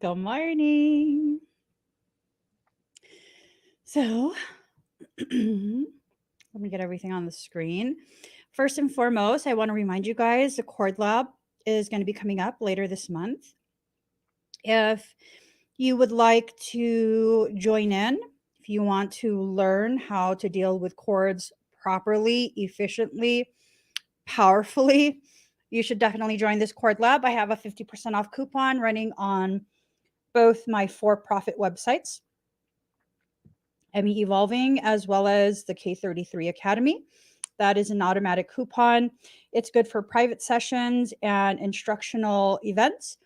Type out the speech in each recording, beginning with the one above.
Good morning. So, let me get everything on the screen. First and foremost, I want to remind you guys the Cord Lab is going to be coming up later this month. If you would like to join in, if you want to learn how to deal with cords properly, efficiently, powerfully, you should definitely join this Cord Lab. I have a 50% off coupon running on both my for-profit websites, Emmy Evolving, as well as the K33 Academy. That is an automatic coupon. It's good for private sessions and instructional events.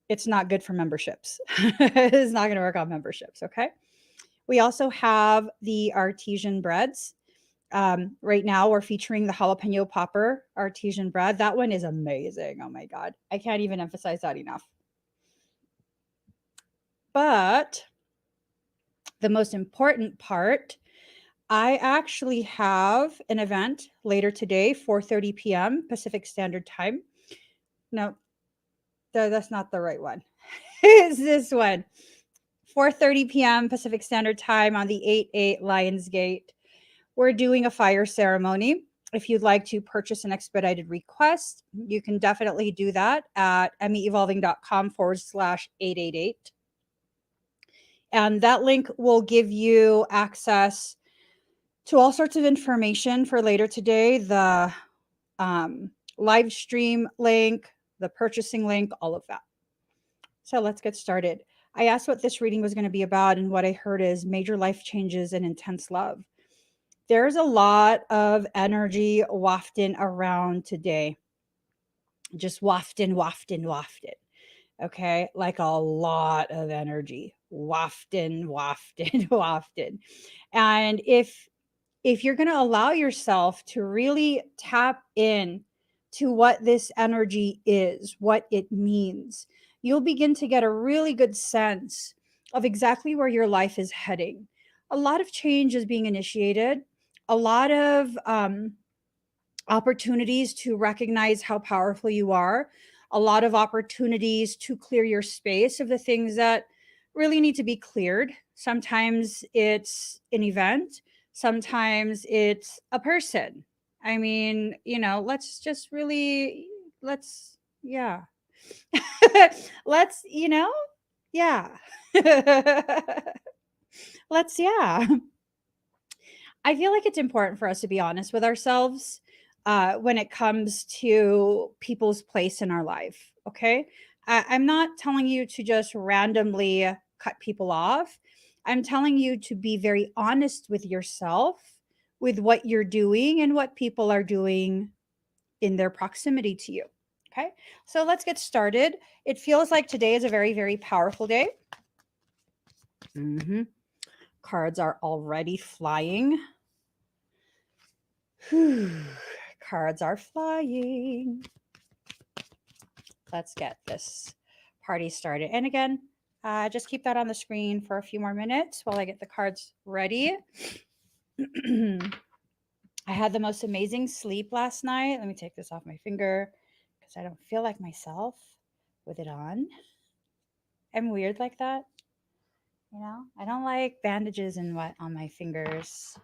It's not good for memberships. It's not going to work on memberships, okay? We also have the artesian breads. Right now, we're featuring the jalapeno popper artesian bread. That one is amazing. Oh my God. I can't even emphasize that enough. But the most important part, I actually have an event later today, 4:30 p.m. Pacific Standard Time. No, that's not the right one. It's this one. 4:30 p.m. Pacific Standard Time on the 8/8 Lionsgate. We're doing a fire ceremony. If you'd like to purchase an expedited request, you can definitely do that at emmyevolving.com/888. And that link will give you access to all sorts of information for later today. The live stream link, the purchasing link, all of that. So let's get started. I asked what this reading was going to be about, and what I heard is major life changes and intense love. There's a lot of energy wafting around today. Just wafting. Okay. Like a lot of energy. Wafting. And if you're going to allow yourself to really tap in to what this energy is, what it means, you'll begin to get a really good sense of exactly where your life is heading. A lot of change is being initiated, a lot of opportunities to recognize how powerful you are, a lot of opportunities to clear your space of the things that really need to be cleared. Sometimes it's an event, sometimes it's a person. I mean, let's just really, yeah. let's, yeah. Yeah. I feel like it's important for us to be honest with ourselves when it comes to people's place in our life. Okay. I'm not telling you to just randomly cut people off. I'm telling you to be very honest with yourself, with what you're doing and what people are doing in their proximity to you. Okay. So let's get started. It feels like today is a very, very powerful day. Cards are already flying. Cards are flying. Let's get this party started. And again, just keep that on the screen for a few more minutes while I get the cards ready. I had the most amazing sleep last night. Let me take this off my finger because I don't feel like myself with it on. I'm weird like that. I don't like bandages and what on my fingers.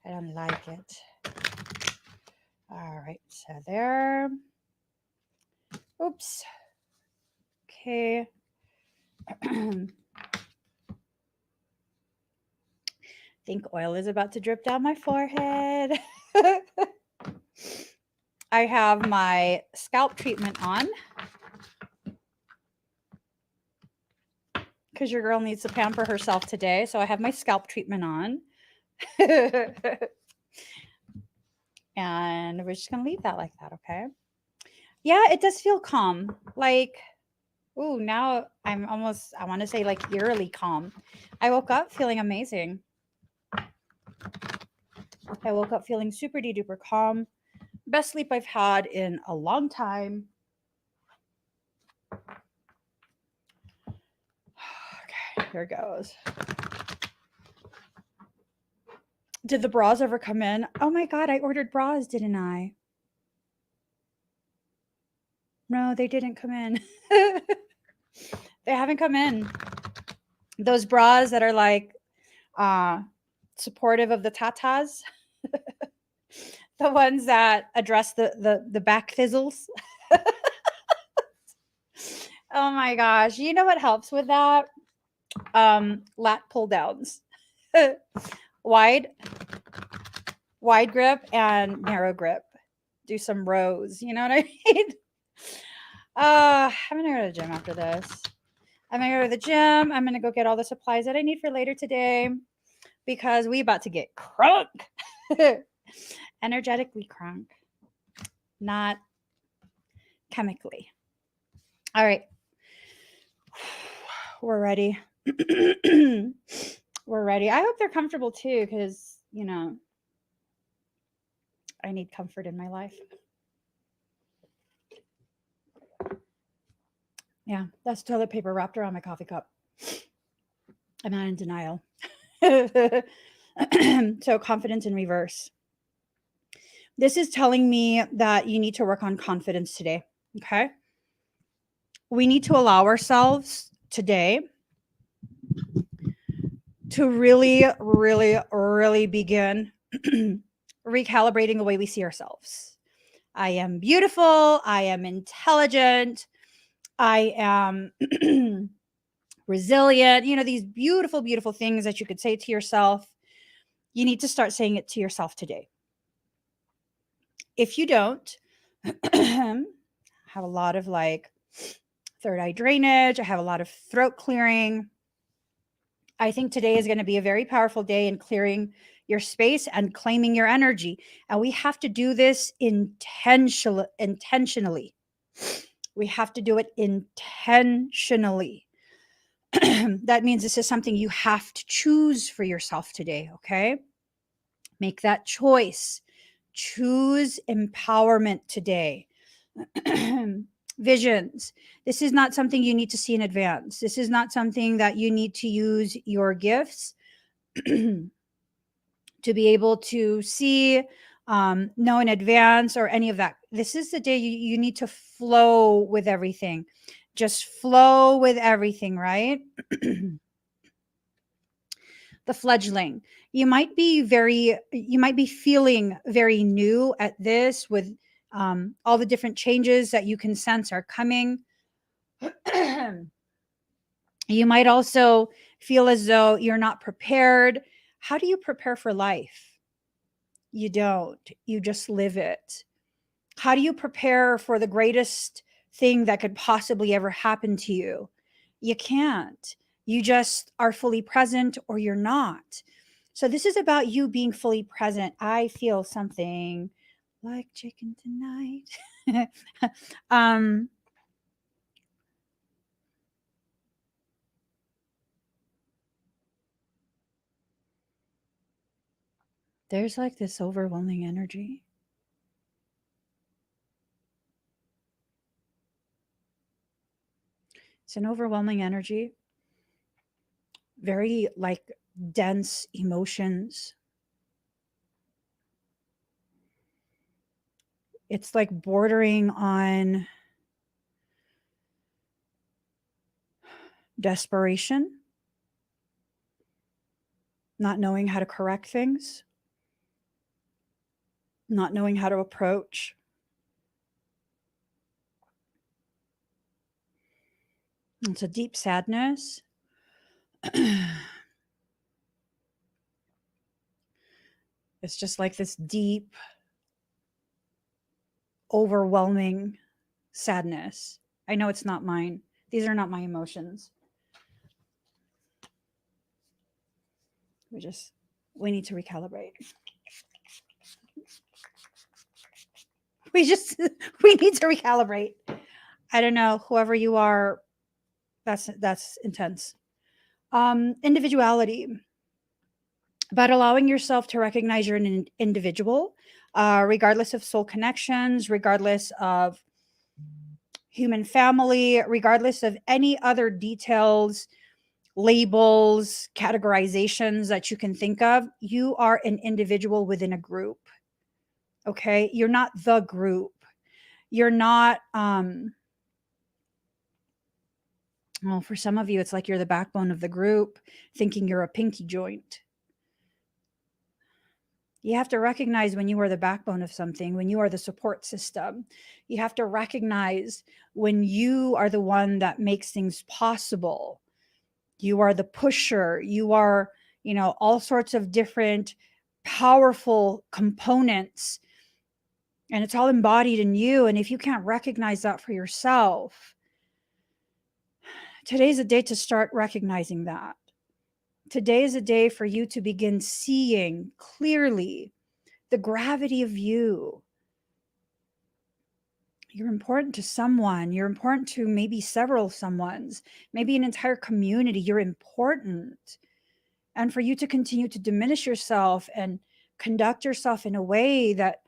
I don't like it. All right, so there. Oops. Okay. Think oil is about to drip down my forehead. I have my scalp treatment on because your girl needs to pamper herself today. So I have my scalp treatment on. And we're just going to leave that like that, okay? Yeah, it does feel calm. Like, ooh, now I'm almost, I want to say like eerily calm. I woke up feeling amazing. I woke up feeling super duper calm. Best sleep I've had in a long time. Okay, here goes. Did the bras ever come in? Oh my God, I ordered bras, didn't I? No, they didn't come in. They haven't come in. Those bras that are like supportive of the tatas, the ones that address the back fizzles. Oh my gosh. You know what helps with that? Lat pull downs. wide grip and narrow grip. Do some rows. You know what I mean? I'm gonna go to the gym after this. I'm gonna go to the gym. I'm gonna go get all the supplies that I need for later today because we about to get crunk. Energetically crunk, not chemically. All right. We're ready. We're ready. I hope they're comfortable too, because, you know, I need comfort in my life. Yeah, that's toilet paper wrapped around my coffee cup. I'm not in denial. So, confidence in reverse. This is telling me that you need to work on confidence today. Okay. We need to allow ourselves today to really, really, really begin recalibrating the way we see ourselves. I am beautiful. I am intelligent. I am resilient. You know, these beautiful, beautiful things that you could say to yourself. You need to start saying it to yourself today. If you don't, I have a lot of like third eye drainage. I have a lot of throat clearing. I think today is going to be a very powerful day in clearing your space and claiming your energy. And we have to do this intentionally. We have to do it intentionally. That means this is something you have to choose for yourself today, okay? Make that choice. Choose empowerment today. Visions. This is not something you need to see in advance. This is not something that you need to use your gifts to be able to see, know in advance or any of that. This is the day you need to flow with everything. Just flow with everything, right? The fledgling. You might be feeling very new at this with all the different changes that you can sense are coming. You might also feel as though you're not prepared. How do you prepare for life? You don't. You just live it. How do you prepare for the greatest thing that could possibly ever happen to you? You can't. You just are fully present or you're not. So this is about you being fully present. I feel something like chicken tonight. There's like this overwhelming energy. It's an overwhelming energy. Very like dense emotions. It's like bordering on desperation, not knowing how to correct things, not knowing how to approach. It's a deep sadness. It's just like this deep, overwhelming sadness. I know it's not mine. These are not my emotions. We need to recalibrate. We need to recalibrate. I don't know, whoever you are, that's intense. Individuality. About allowing yourself to recognize you're an individual, regardless of soul connections, regardless of human family, regardless of any other details, labels, categorizations that you can think of. You are an individual within a group. Okay. You're not the group. You're not, Well, for some of you, it's like you're the backbone of the group, thinking you're a pinky joint. You have to recognize when you are the backbone of something, when you are the support system. You have to recognize when you are the one that makes things possible. You are the pusher. You are, all sorts of different powerful components, and it's all embodied in you. And if you can't recognize that for yourself, today's a day to start recognizing that. Today is a day for you to begin seeing clearly the gravity of you. You're important to someone. You're important to maybe several someones, maybe an entire community. You're important. And for you to continue to diminish yourself and conduct yourself in a way that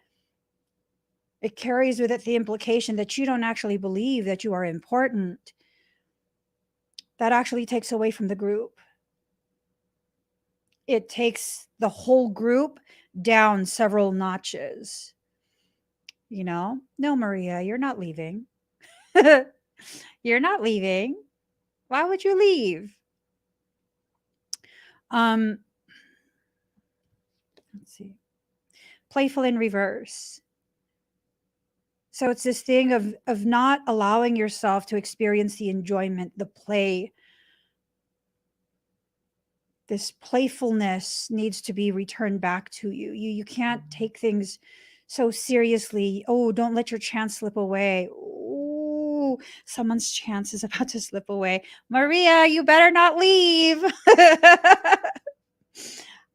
it carries with it the implication that you don't actually believe that you are important, that actually takes away from the group. It takes the whole group down several notches. No, Maria, you're not leaving. You're not leaving. Why would you leave? Let's see. Playful in reverse. So it's this thing of not allowing yourself to experience the enjoyment, the play. This playfulness needs to be returned back to you. You can't take things so seriously. Oh, don't let your chance slip away. Oh, someone's chance is about to slip away. Maria, you better not leave.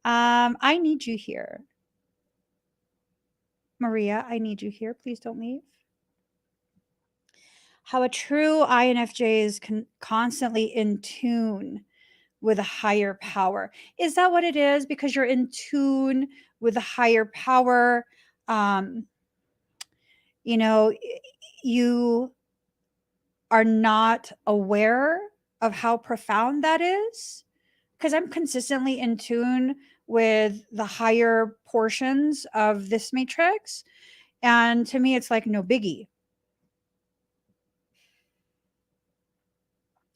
I need you here. Maria, I need you here. Please don't leave. How a true INFJ is constantly in tune with a higher power. Is that what it is? Because you're in tune with a higher power. You are not aware of how profound that is. Because I'm consistently in tune with the higher portions of this matrix. And to me, it's like no biggie.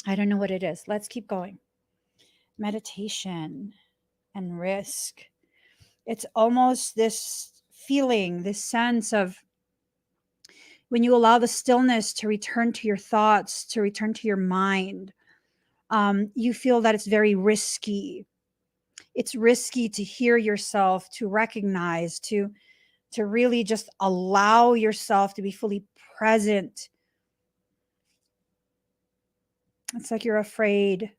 I don't know what it is. Let's keep going. Meditation and risk. It's almost this feeling, this sense of when you allow the stillness to return to your thoughts, to return to your mind, you feel that it's very risky. It's risky to hear yourself, to recognize, to really just allow yourself to be fully present. It's like you're afraid.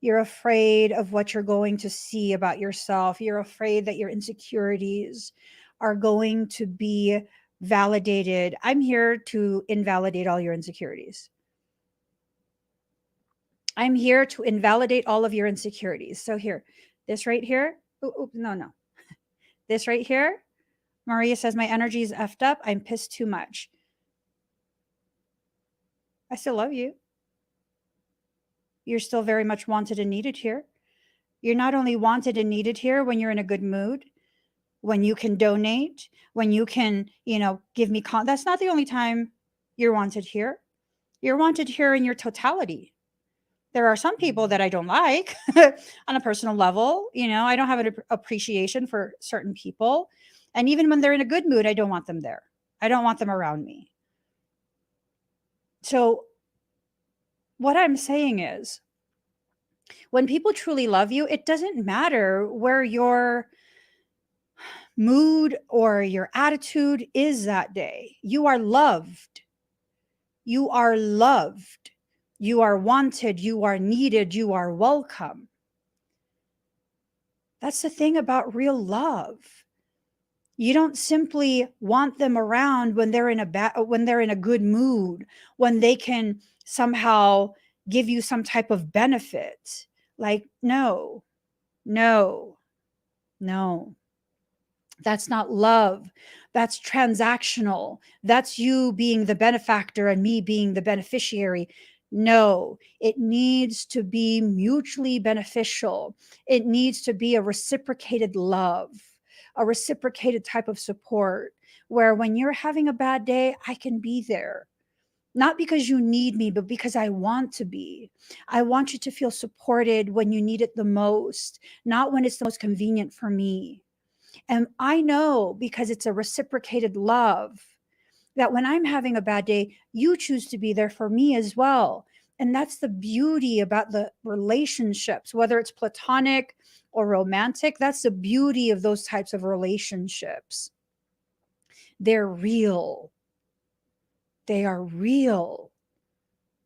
You're afraid of what you're going to see about yourself. You're afraid that your insecurities are going to be validated. I'm here to invalidate all your insecurities. I'm here to invalidate all of your insecurities. So here, this right here. No. This right here. Maria says, my energy is effed up. I'm pissed too much. I still love you. You're still very much wanted and needed here. You're not only wanted and needed here when you're in a good mood, when you can donate, when you can, give me that's not the only time you're wanted here. You're wanted here in your totality. There are some people that I don't like on a personal level. I don't have an appreciation for certain people. And even when they're in a good mood, I don't want them there. I don't want them around me. So what I'm saying is, when people truly love you, it doesn't matter where your mood or your attitude is that day. You are loved. You are loved. You are wanted. You are needed. You are welcome. That's the thing about real love. You don't simply want them around when they're in a good mood, when they can somehow give you some type of benefit. Like, no. That's not love. That's transactional. That's you being the benefactor and me being the beneficiary. No, it needs to be mutually beneficial. It needs to be a reciprocated love, a reciprocated type of support, where when you're having a bad day, I can be there. Not because you need me, but because I want to be. I want you to feel supported when you need it the most, not when it's the most convenient for me. And I know, because it's a reciprocated love, that when I'm having a bad day, you choose to be there for me as well. And that's the beauty about the relationships, whether it's platonic or romantic. That's the beauty of those types of relationships. They're real. They are real.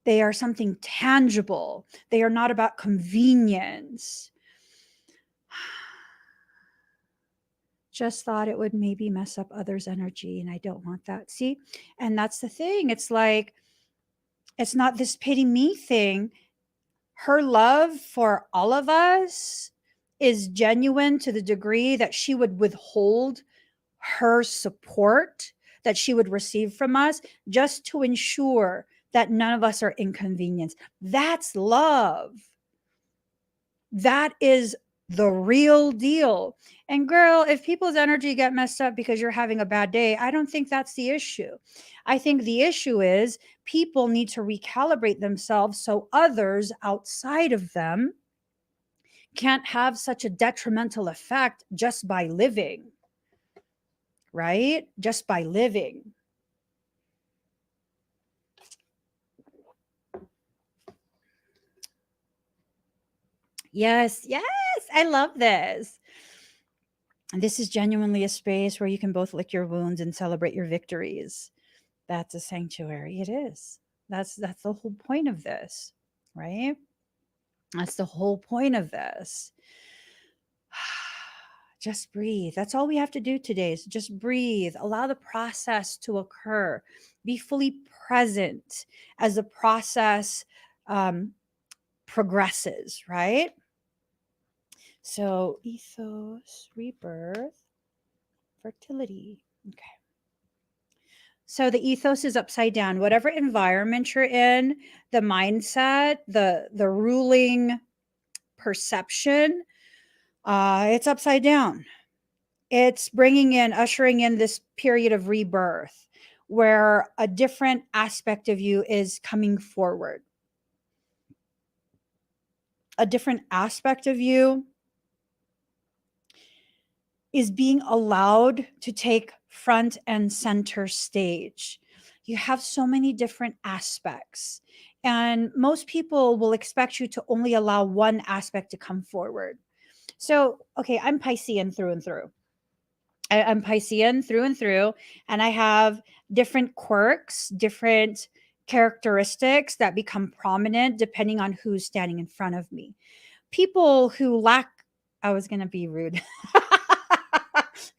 They are something tangible. They are not about convenience. Just thought it would maybe mess up others' energy, and I don't want that. See? And that's the thing. It's like, it's not this pity me thing. Her love for all of us is genuine to the degree that she would withhold her support that she would receive from us just to ensure that none of us are inconvenienced. That's love. That is the real deal. And girl, if people's energy get messed up because you're having a bad day, I don't think that's the issue. I think the issue is people need to recalibrate themselves so others outside of them can't have such a detrimental effect just by living, right? Just by living. Yes, yes, I love this. And this is genuinely a space where you can both lick your wounds and celebrate your victories. That's a sanctuary. It is. That's the whole point of this, right? That's the whole point of this. Just breathe. That's all we have to do today is just breathe. Allow the process to occur. Be fully present as the process progresses, right? So, ethos, rebirth, fertility. Okay. So the ethos is upside down. Whatever environment you're in, the mindset, the ruling perception, it's upside down. It's ushering in this period of rebirth where a different aspect of you is coming forward. A different aspect of you is being allowed to take front and center stage. You have so many different aspects, and most people will expect you to only allow one aspect to come forward. So, okay, I'm Piscean through and through. I'm Piscean through and through, and I have different quirks, different characteristics that become prominent depending on who's standing in front of me. People who lack, I was going to be rude.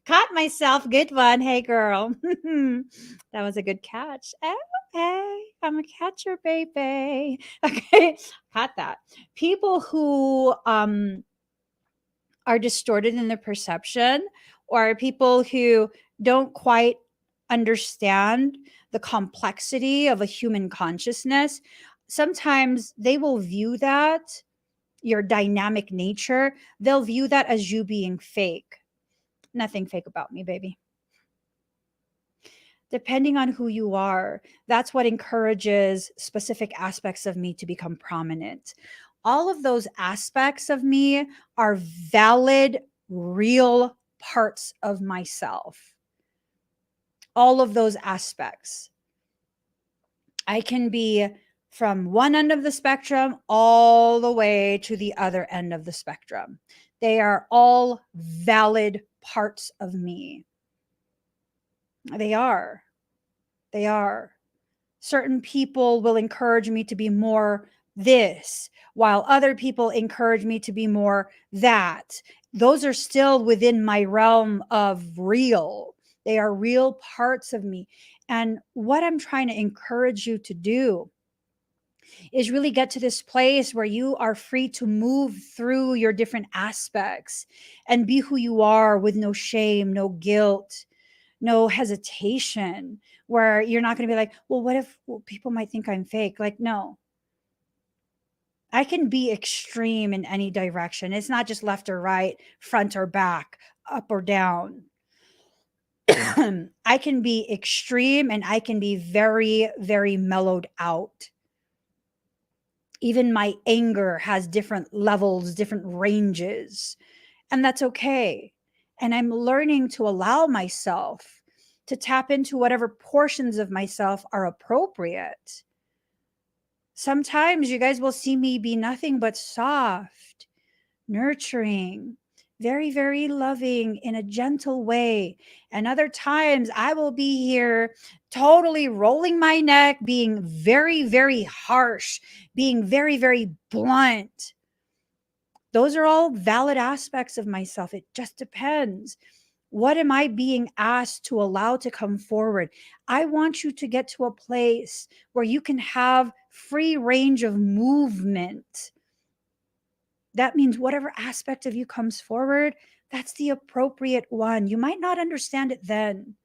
Caught myself. Good one. Hey, girl. That was a good catch. Okay. I'm a catcher, baby. Okay. Caught that. People who are distorted in their perception, or people who don't quite understand the complexity of a human consciousness, sometimes they will view that, your dynamic nature, they'll view that as you being fake. Nothing fake about me, baby. Depending on who you are, that's what encourages specific aspects of me to become prominent. All of those aspects of me are valid, real parts of myself. All of those aspects. I can be from one end of the spectrum all the way to the other end of the spectrum. They are all valid parts of me. They are. They are. Certain people will encourage me to be more this, while other people encourage me to be more that. Those are still within my realm of real. They are real parts of me. And what I'm trying to encourage you to do is really get to this place where you are free to move through your different aspects and be who you are with no shame, no guilt, no hesitation, where you're not going to be like, well, what if people might think I'm fake? Like, no. I can be extreme in any direction. It's not just left or right, front or back, up or down. I can be extreme and I can be very, very mellowed out. Even my anger has different levels, different ranges, and that's okay. And I'm learning to allow myself to tap into whatever portions of myself are appropriate. Sometimes you guys will see me be nothing but soft, nurturing, very, very loving in a gentle way. And other times I will be here totally rolling my neck, being very, very harsh, being very, very blunt. Those are all valid aspects of myself. It just depends. What am I being asked to allow to come forward? I want you to get to a place where you can have free range of movement. That means whatever aspect of you comes forward, that's the appropriate one. You might not understand it then,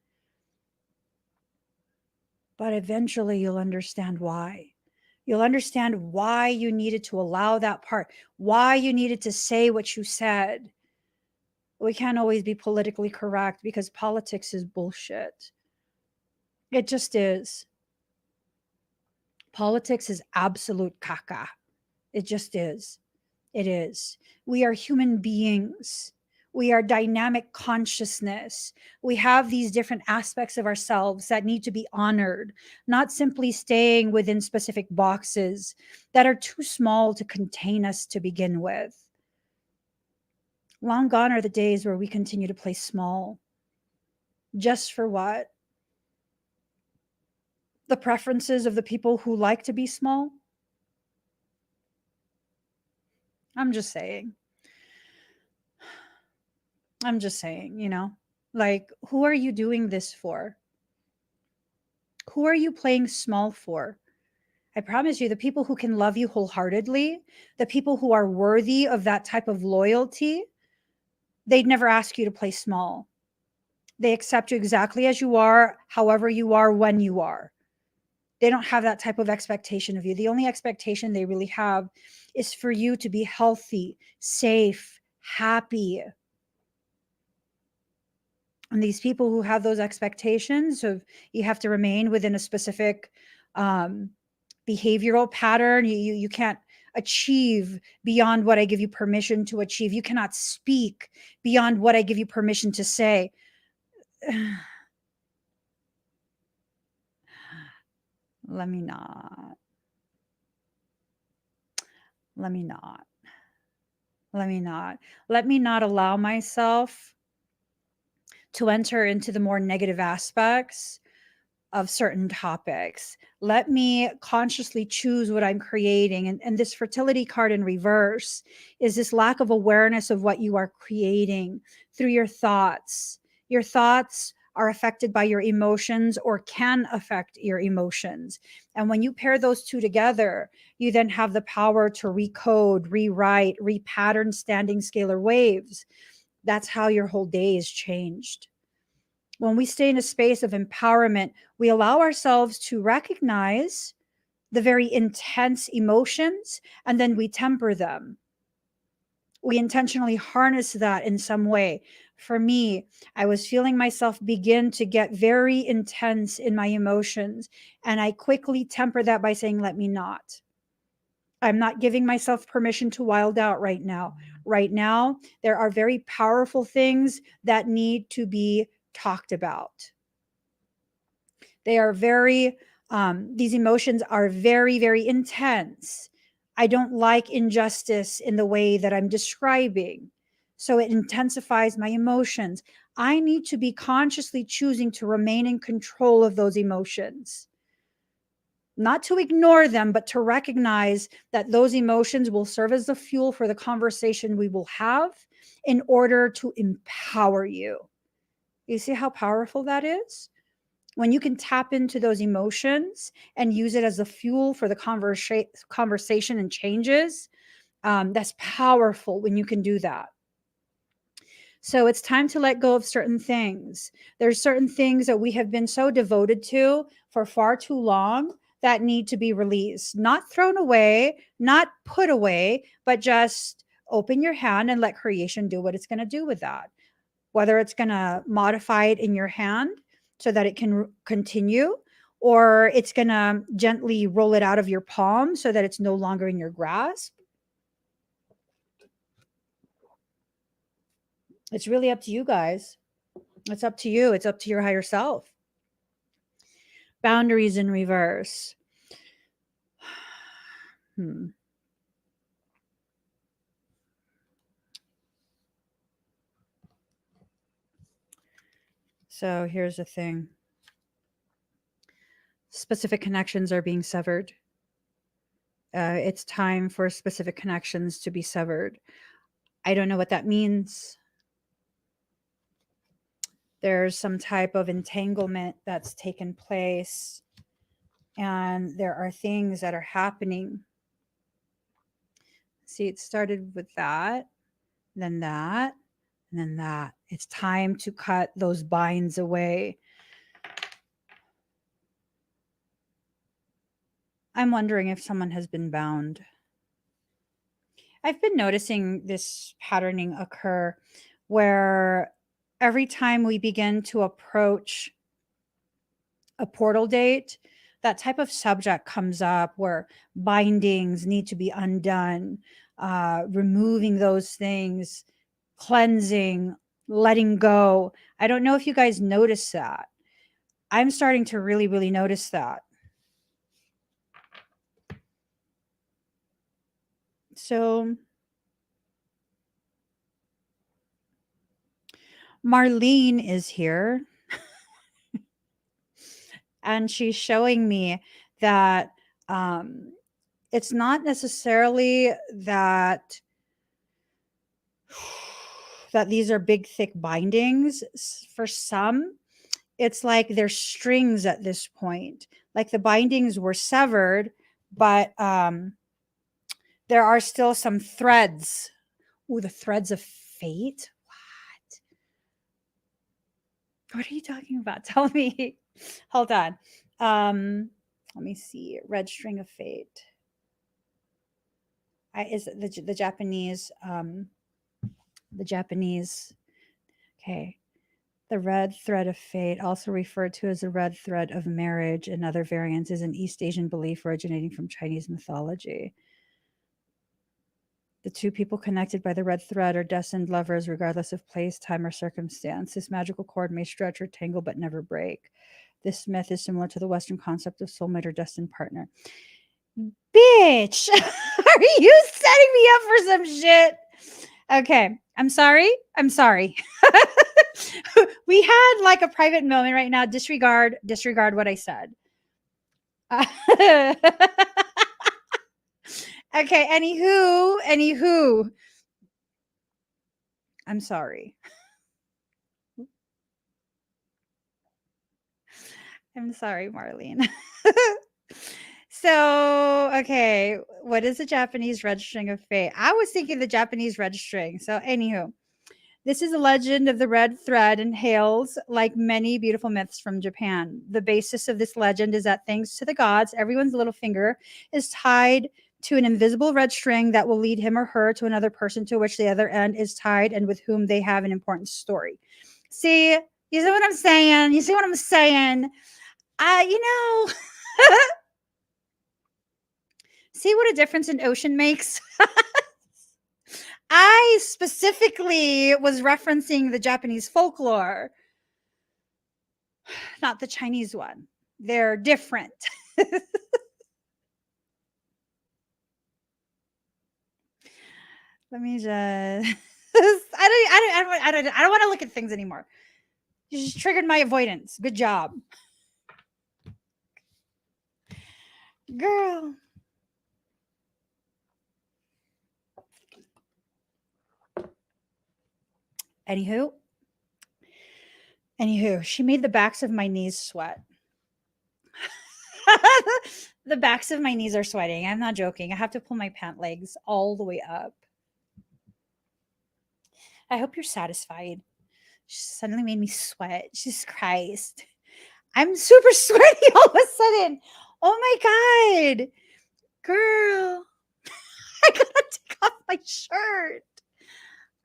but eventually you'll understand why. You'll understand why you needed to allow that part, why you needed to say what you said. We can't always be politically correct because politics is bullshit. It just is. Politics is absolute caca. It just is. It is. We are human beings. We are dynamic consciousness. We have these different aspects of ourselves that need to be honored, not simply staying within specific boxes that are too small to contain us to begin with. Long gone are the days where we continue to play small. Just for what? The preferences of the people who like to be small? I'm just saying. Like, who are you doing this for? Who are you playing small for? I promise you, the people who can love you wholeheartedly, the people who are worthy of that type of loyalty, they'd never ask you to play small. They accept you exactly as you are, however you are, when you are. They don't have that type of expectation of you. The only expectation they really have is for you to be healthy, safe, happy. And these people who have those expectations of you have to remain within a specific behavioral pattern, you can't achieve beyond what I give you permission to achieve. You cannot speak beyond what I give you permission to say. Let me not. Let me not. Let me not. Let me not allow myself to enter into the more negative aspects of certain topics. Let me consciously choose what I'm creating. And this fertility card in reverse is this lack of awareness of what you are creating through your thoughts. Your thoughts are affected by your emotions or can affect your emotions. And when you pair those two together, you then have the power to recode, rewrite, repattern standing scalar waves. That's how your whole day is changed. When we stay in a space of empowerment, we allow ourselves to recognize the very intense emotions and then we temper them. We intentionally harness that in some way. For me, I was feeling myself begin to get very intense in my emotions, and I quickly temper that by saying, let me not. I'm not giving myself permission to wild out right now. Right now, there are very powerful things that need to be talked about. They are very, these emotions are very, very intense. I don't like injustice in the way that I'm describing. So it intensifies my emotions. I need to be consciously choosing to remain in control of those emotions. Not to ignore them, but to recognize that those emotions will serve as the fuel for the conversation we will have in order to empower you. You see how powerful that is? When you can tap into those emotions and use it as a fuel for the conversation and changes, that's powerful when you can do that. So it's time to let go of certain things. There's certain things that we have been so devoted to for far too long that need to be released, not thrown away, not put away, but just open your hand and let creation do what it's going to do with that. whether it's going to modify it in your hand so that it can continue, or it's going to gently roll it out of your palm so that it's no longer in your grasp. It's really up to you guys. It's up to you. It's up to your higher self. Boundaries in reverse. So here's the thing. Specific connections are being severed. It's time for specific connections to be severed. I don't know what that means. There's some type of entanglement that's taken place, and there are things that are happening. See, it started with that, then that, and then that. It's time to cut those binds away. I'm wondering if someone has been bound. I've been noticing this patterning occur where every time we begin to approach a portal date, that type of subject comes up where bindings need to be undone, removing those things, cleansing, letting go. I don't know if you guys notice that. I'm starting to really, really notice that. So Marlene is here. And she's showing me that it's not necessarily that these are big, thick bindings. For some, it's like there's strings at this point. Like the bindings were severed, but there are still some threads. Ooh, the threads of fate? What are you talking about? Tell me. Hold on. Let me see. Red string of fate. Is it the Japanese? The Japanese. Okay. The red thread of fate, also referred to as the red thread of marriage and other variants, is an East Asian belief originating from Chinese mythology. The two people connected by the red thread are destined lovers regardless of place, time, or circumstance. This magical cord may stretch or tangle but never break. This myth is similar to the Western concept of soulmate or destined partner. Bitch, are you setting me up for some shit? Okay, I'm sorry. We had like a private moment right now. Disregard what I said. Okay, anywho. I'm sorry. I'm sorry, Marlene. So, okay, what is the Japanese red string of fate? I was thinking the Japanese red string. So, anywho, this is a legend of the red thread and hails like many beautiful myths from Japan. The basis of this legend is that thanks to the gods, everyone's little finger is tied to an invisible red string that will lead him or her to another person to which the other end is tied and with whom they have an important story. See, you see what I'm saying? See what a difference an ocean makes? I specifically was referencing the Japanese folklore, not the Chinese one. They're different. Let me just. I don't want to look at things anymore. You just triggered my avoidance. Good job, girl. Anywho, she made the backs of my knees sweat. The backs of my knees are sweating. I'm not joking. I have to pull my pant legs all the way up. I hope you're satisfied. She suddenly made me sweat. Jesus Christ. I'm super sweaty all of a sudden. Oh my God. Girl. I gotta take off my shirt.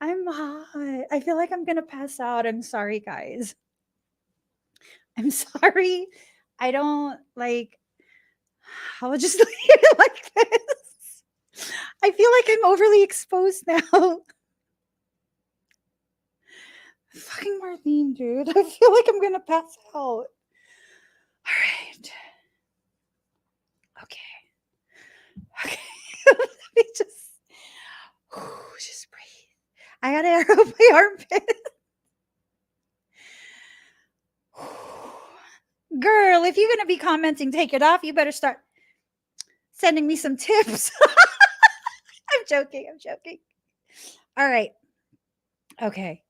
I'm hot. I feel like I'm going to pass out. I'm sorry, guys. I'm sorry. I don't like, I'll just leave it like this. I feel like I'm overly exposed now. Fucking Marlene, dude. I feel like I'm going to pass out. All right. Okay. Okay. Let me just breathe. I got to air out my armpit. Girl, if you're going to be commenting, take it off. You better start sending me some tips. I'm joking. All right. Okay.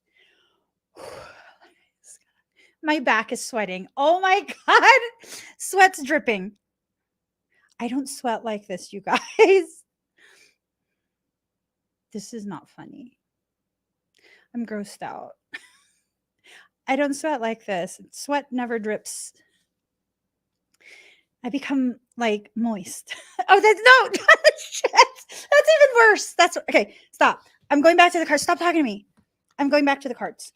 My back is sweating. Oh my God. Sweat's dripping. I don't sweat like this, you guys. This is not funny. I'm grossed out. I don't sweat like this. Sweat never drips. I become like moist. Oh, that's no shit. That's even worse. That's okay. Stop. I'm going back to the cards. Stop talking to me. I'm going back to the cards.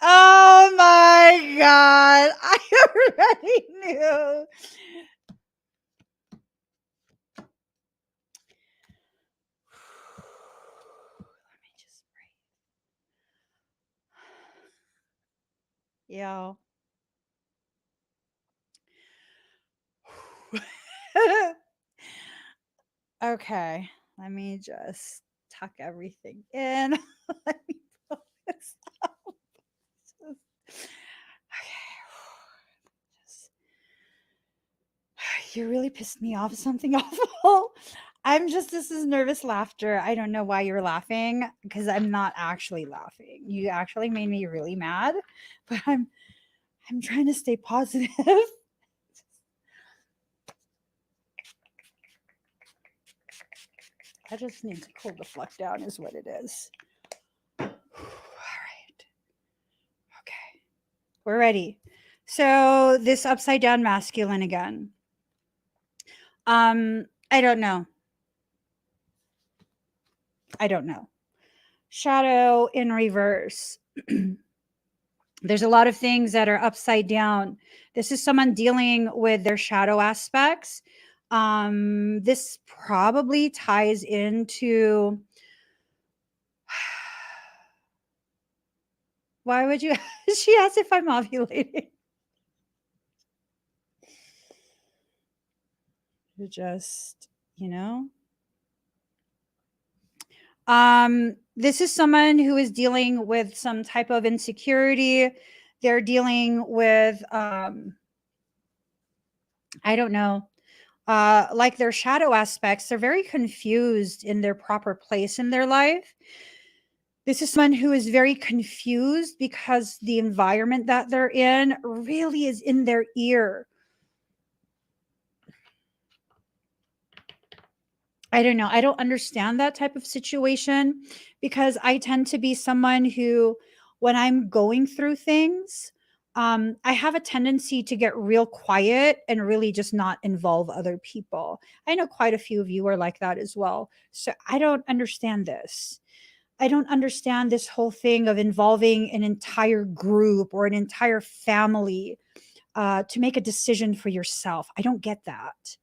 Oh my God. I already knew. Let me just breathe. Yo. Okay. Let me just tuck everything in. Let me pull this up. You really pissed me off. Something awful. This is nervous laughter. I don't know why you're laughing because I'm not actually laughing. You actually made me really mad, but I'm trying to stay positive. I just need to pull the fluff down is what it is. All right. Okay. We're ready. So this upside down masculine again. I don't know. Shadow in reverse. There's a lot of things that are upside down. This is someone dealing with their shadow aspects. This probably ties into why would you she asked if I'm ovulating. Just, this is someone who is dealing with some type of insecurity. They're dealing with I don't know, like their shadow aspects. They're very confused in their proper place in their life. This is someone who is very confused because the environment that they're in really is in their ear. I don't know. I don't understand that type of situation because I tend to be someone who, when I'm going through things, I have a tendency to get real quiet and really just not involve other people. I know quite a few of you are like that as well. So I don't understand this. I don't understand this whole thing of involving an entire group or an entire family to make a decision for yourself. I don't get that.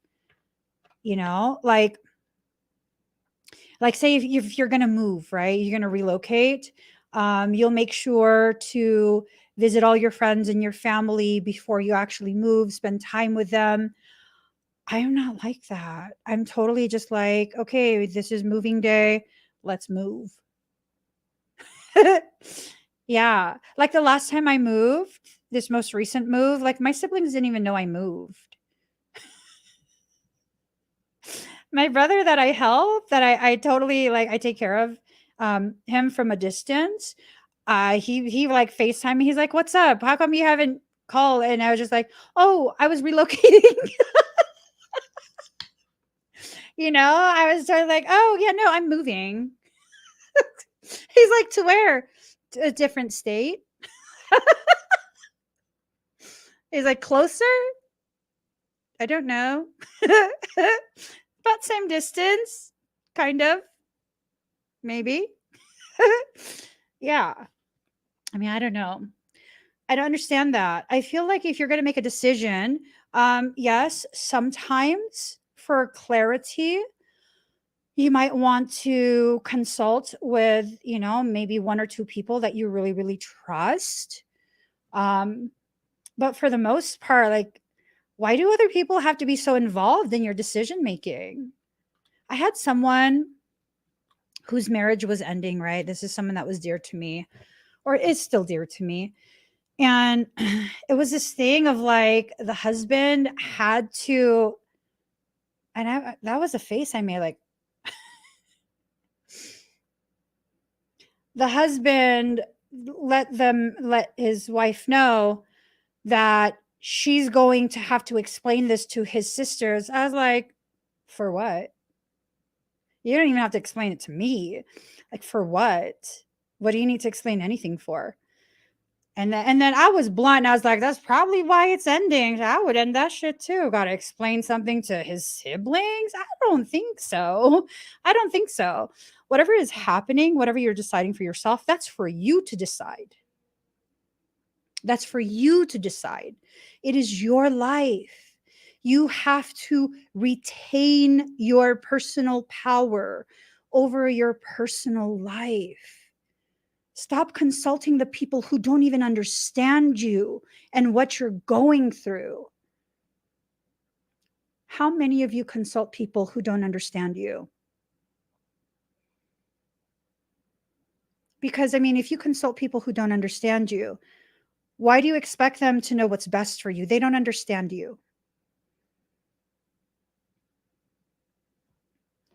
Like say if you're going to move, right? You're going to relocate. You'll make sure to visit all your friends and your family before you actually move, spend time with them. I am not like that. I'm totally just like, okay, this is moving day. Let's move. Yeah. Like the last time I moved, this most recent move, like my siblings didn't even know I moved. My brother that I help, that I totally like, I take care of him from a distance. He like FaceTime me. He's like, "What's up? How come you haven't called?" And I was just like, "Oh, I was relocating." I was sort of like, "Oh yeah, no, I'm moving." He's like, "To where?" To a different state. He's like, "Closer?" I don't know. About same distance, kind of, maybe. Yeah. I mean, I don't know. I don't understand that. I feel like if you're going to make a decision, yes, sometimes for clarity, you might want to consult with, maybe one or two people that you really, really trust. But for the most part, like, why do other people have to be so involved in your decision making? I had someone whose marriage was ending, right? This is someone that was dear to me, or is still dear to me. And it was this thing of like the husband had to, and that was a face I made, like, the husband let his wife know that she's going to have to explain this to his sisters. I was like, for what? You don't even have to explain it to me. Like, for what? What do you need to explain anything for? And then I was blunt. I was like, that's probably why it's ending. I would end that shit too. Got to explain something to his siblings? I don't think so. I don't think so. Whatever is happening, whatever you're deciding for yourself, that's for you to decide. That's for you to decide. It is your life. You have to retain your personal power over your personal life. Stop consulting the people who don't even understand you and what you're going through. How many of you consult people who don't understand you? Because, I mean, if you consult people who don't understand you, why do you expect them to know what's best for you? They don't understand you.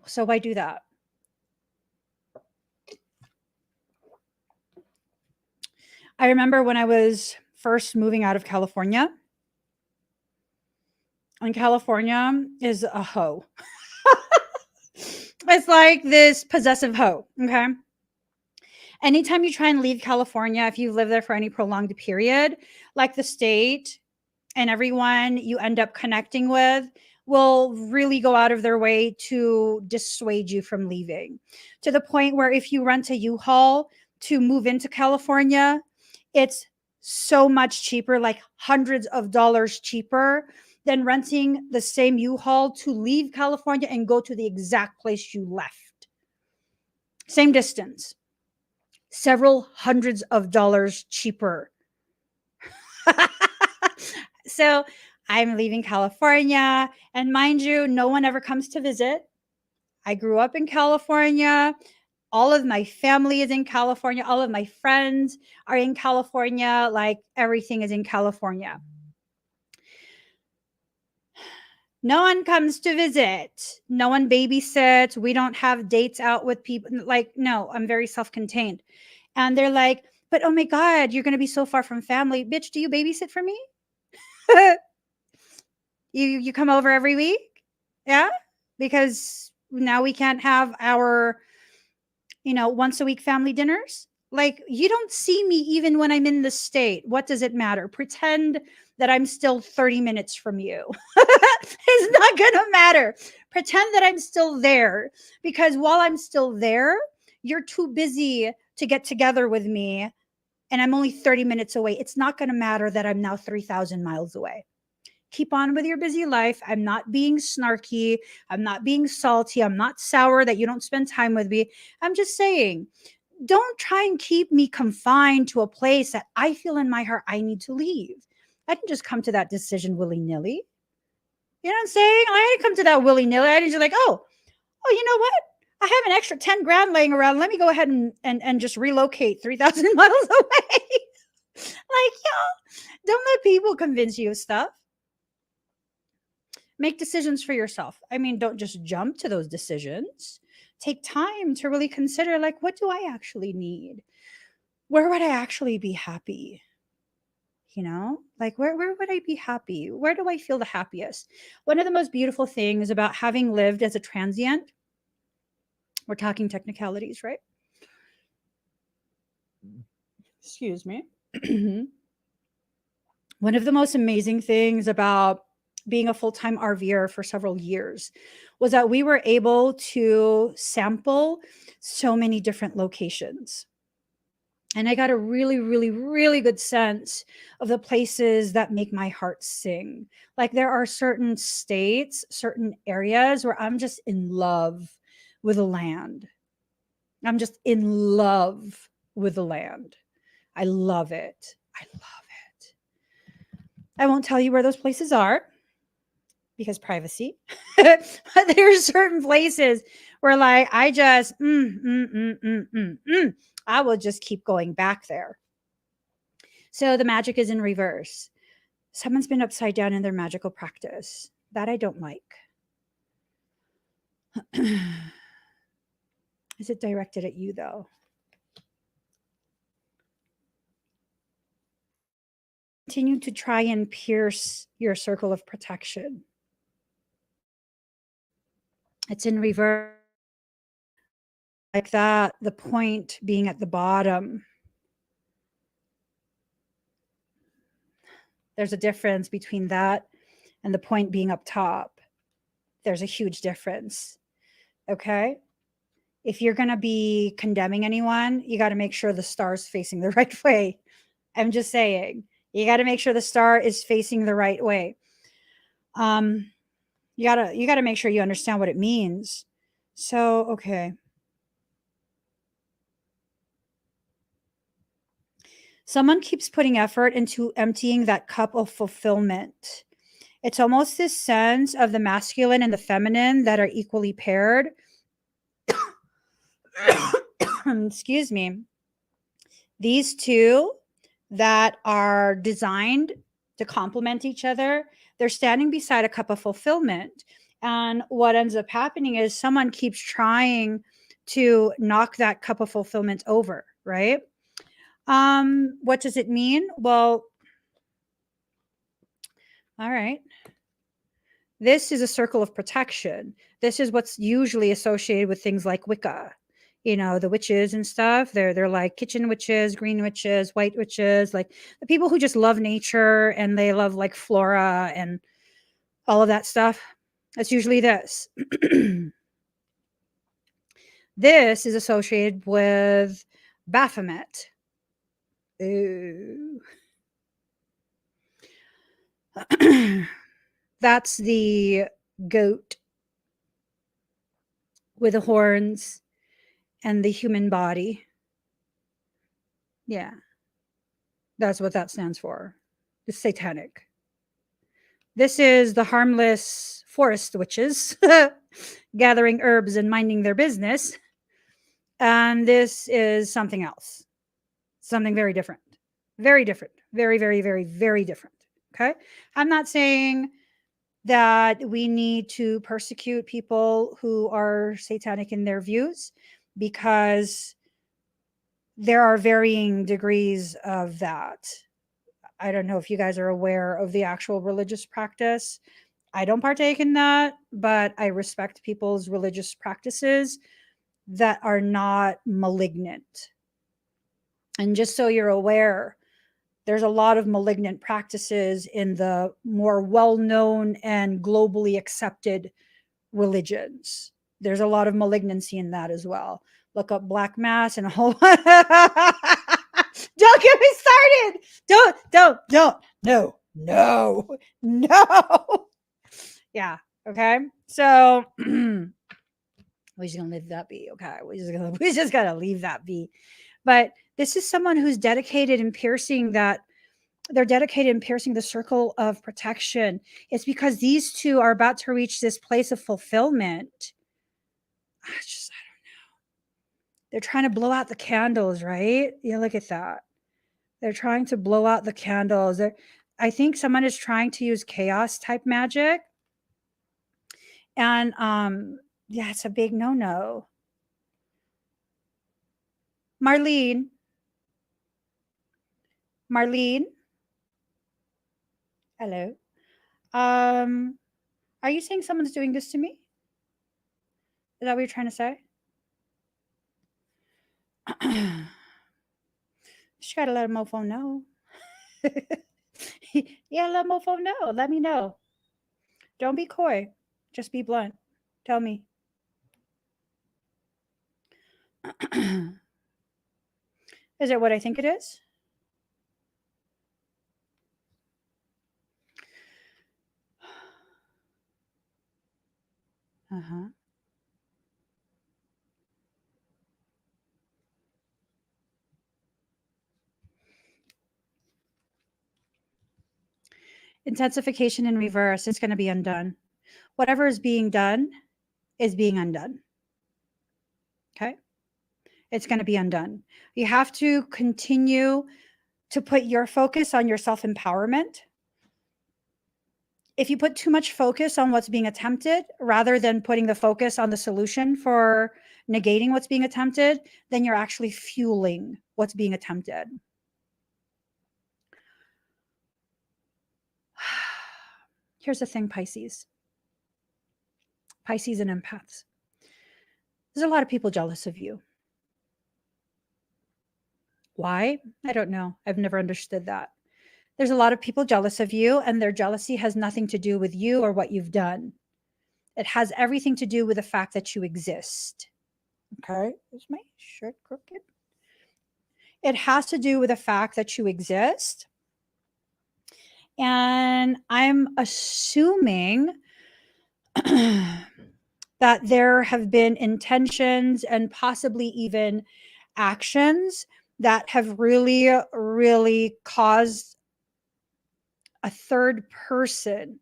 So why do that? I remember when I was first moving out of California, and California is a hoe. It's like this possessive hoe, okay? Anytime you try and leave California, if you've lived there for any prolonged period, like the state and everyone you end up connecting with will really go out of their way to dissuade you from leaving, to the point where if you rent a U-Haul to move into California, it's so much cheaper, like hundreds of dollars cheaper than renting the same U-Haul to leave California and go to the exact place you left. Same distance, several hundreds of dollars cheaper. So I'm leaving California, and mind you, no one ever comes to visit. I grew up in California. All of my family is in California. All of my friends are in California. Like, everything is in California. No one comes to visit. No one babysits. We don't have dates out with people. Like, no, I'm very self-contained. And they're like, but oh my God, you're going to be so far from family. Bitch, do you babysit for me? You come over every week? Yeah? Because now we can't have our, once a week family dinners. Like, you don't see me even when I'm in the state. What does it matter? Pretend that I'm still 30 minutes from you. It's not going to matter. Pretend that I'm still there, because while I'm still there, you're too busy to get together with me, and I'm only 30 minutes away. It's not going to matter that I'm now 3,000 miles away. Keep on with your busy life. I'm not being snarky. I'm not being salty. I'm not sour that you don't spend time with me. I'm just saying, don't try and keep me confined to a place that I feel in my heart I need to leave. I didn't just come to that decision willy-nilly. You know what I'm saying? I didn't come to that willy-nilly. I didn't just like, oh, you know what? I have an extra 10 grand laying around. Let me go ahead and just relocate 3,000 miles away. Like, don't let people convince you of stuff. Make decisions for yourself. I mean, don't just jump to those decisions. Take time to really consider, like, what do I actually need? Where would I actually be happy? Like, where would I be happy? Where do I feel the happiest? One of the most beautiful things about having lived as a transient, we're talking technicalities, right? Excuse me. One of the most amazing things about being a full-time RVer for several years, was that we were able to sample so many different locations. And I got a really, really, really good sense of the places that make my heart sing. Like there are certain states, certain areas where I'm just in love with the land. I'm just in love with the land. I love it. I love it. I won't tell you where those places are because privacy. But there are certain places where like I just I will just keep going back there. So the magic is in reverse. Someone's been upside down in their magical practice. That I don't like. Is it directed at you though? Continue to try and pierce your circle of protection. It's in reverse. Like that, the point being at the bottom. There's a difference between that and the point being up top. There's a huge difference. Okay? If you're going to be condemning anyone, you got to make sure the star's facing the right way. I'm just saying, you got to make sure the star is facing the right way. You got to make sure you understand what it means. So, okay. Someone keeps putting effort into emptying that cup of fulfillment. It's almost this sense of the masculine and the feminine that are equally paired. Excuse me. These two that are designed to complement each other, they're standing beside a cup of fulfillment. And what ends up happening is someone keeps trying to knock that cup of fulfillment over, right? What does it mean? Well, all right. This is a circle of protection. This is what's usually associated with things like Wicca. You know, the witches and stuff. They're like kitchen witches, green witches, white witches, like the people who just love nature and they love like flora and all of that stuff. That's usually this. This is associated with Baphomet. Ooh. That's the goat with the horns and the human body. Yeah. That's what that stands for. The satanic. This is the harmless forest witches gathering herbs and minding their business. And this is something else. Something very different. Very different. Very, very, very, very different. Okay. I'm not saying that we need to persecute people who are satanic in their views, because there are varying degrees of that. I don't know if you guys are aware of the actual religious practice. I don't partake in that, but I respect people's religious practices that are not malignant. And just so you're aware, there's a lot of malignant practices in the more well-known and globally accepted religions. There's a lot of malignancy in that as well. Look up Black Mass and a whole don't get me started. Don't. No. Yeah. Okay. So we're just gonna leave that be. Okay. We just gotta leave that be. But this is someone who's dedicated in piercing that. They're dedicated in piercing the circle of protection. It's because these two are about to reach this place of fulfillment. I don't know. They're trying to blow out the candles, right? Yeah, look at that. They're trying to blow out the candles. I think someone is trying to use chaos type magic. And yeah, it's a big no-no. Marlene. Hello. Are you saying someone's doing this to me? Is that what you're trying to say? Just gotta let a mofo know. Yeah, let mofo know. Let me know. Don't be coy. Just be blunt. Tell me. Is it what I think it is? Uh-huh. Intensification in reverse. It's going to be undone. Whatever is being done is being undone. Okay? It's going to be undone. You have to continue to put your focus on your self-empowerment. If you put too much focus on what's being attempted rather than putting the focus on the solution for negating what's being attempted, then you're actually fueling what's being attempted. Here's the thing, Pisces. Pisces and empaths. There's a lot of people jealous of you. Why? I don't know. I've never understood that. There's a lot of people jealous of you, and their jealousy has nothing to do with you or what you've done. It has everything to do with the fact that you exist. Okay? Is my shirt crooked? It has to do with the fact that you exist. And I'm assuming that there have been intentions and possibly even actions that have really, really caused a third person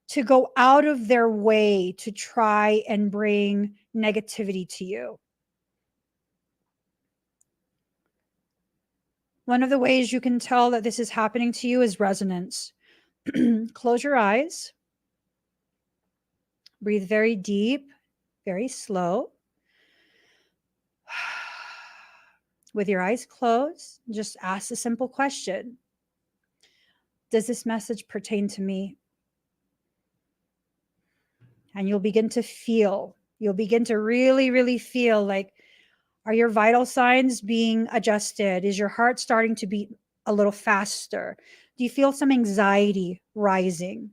to go out of their way to try and bring negativity to you. One of the ways you can tell that this is happening to you is resonance. Close your eyes. Breathe very deep, very slow. With your eyes closed, just ask a simple question. Does this message pertain to me? And you'll begin to feel, you'll begin to really, really feel like, are your vital signs being adjusted? Is your heart starting to beat a little faster? Do you feel some anxiety rising?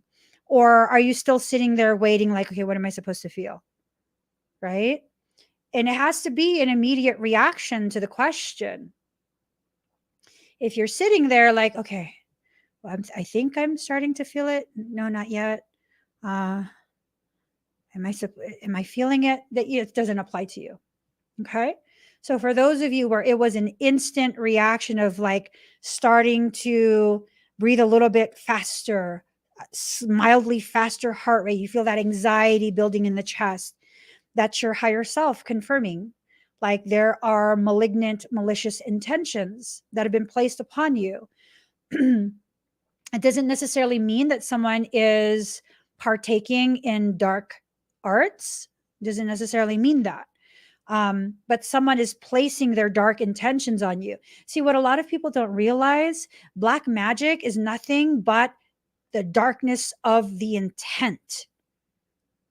Or are you still sitting there waiting like, okay, what am I supposed to feel? Right? And it has to be an immediate reaction to the question. If you're sitting there like, okay, well, I think I'm starting to feel it. No, not yet. Am I feeling it? That it doesn't apply to you. Okay. So for those of you where it was an instant reaction of like starting to breathe a little bit faster, mildly faster heart rate, you feel that anxiety building in the chest, that's your higher self confirming like there are malignant, malicious intentions that have been placed upon you. It doesn't necessarily mean that someone is partaking in dark arts. It doesn't necessarily mean that. But someone is placing their dark intentions on you. See, what a lot of people don't realize, black magic is nothing but the darkness of the intent.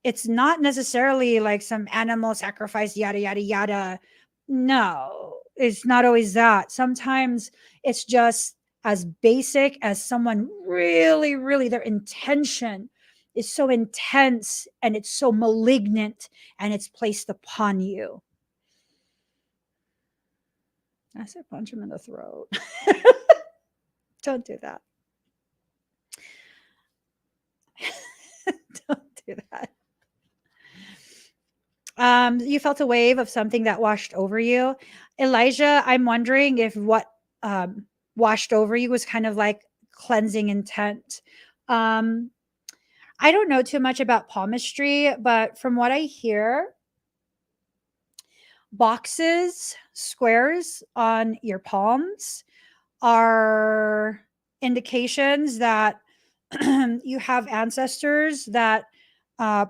It's not necessarily like some animal sacrifice, yada, yada, yada. No, it's not always that. Sometimes it's just as basic as someone really, really, their intention is so intense and it's so malignant and it's placed upon you. I said punch him in the throat. Don't do that. Don't do that. You felt a wave of something that washed over you. Elijah, I'm wondering if what washed over you was kind of like cleansing intent. I don't know too much about palmistry, but from what I hear, boxes, squares on your palms are indications that you have ancestors that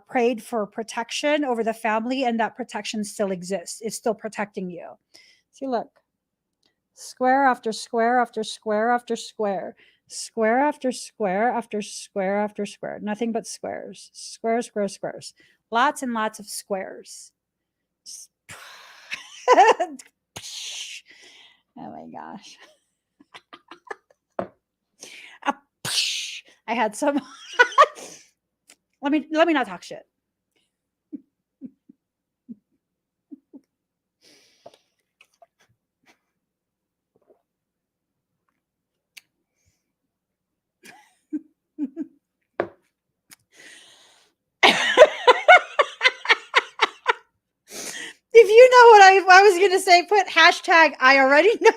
prayed for protection over the family, and that protection still exists. It's still protecting you. See, look, square after square after square after square, square after square after square after square, nothing but squares, squares, squares, squares, lots and lots of squares. Oh my gosh. I had some Let me not talk shit. If you know what I was going to say, put hashtag I already know.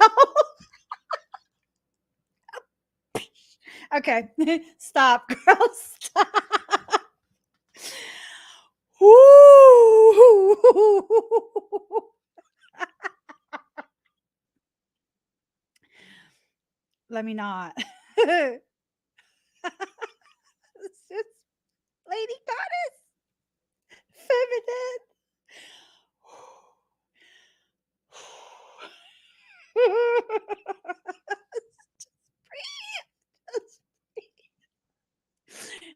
Okay. Stop, girl. Stop. Woo. Let me not. It's just Lady Goddess. Feminine.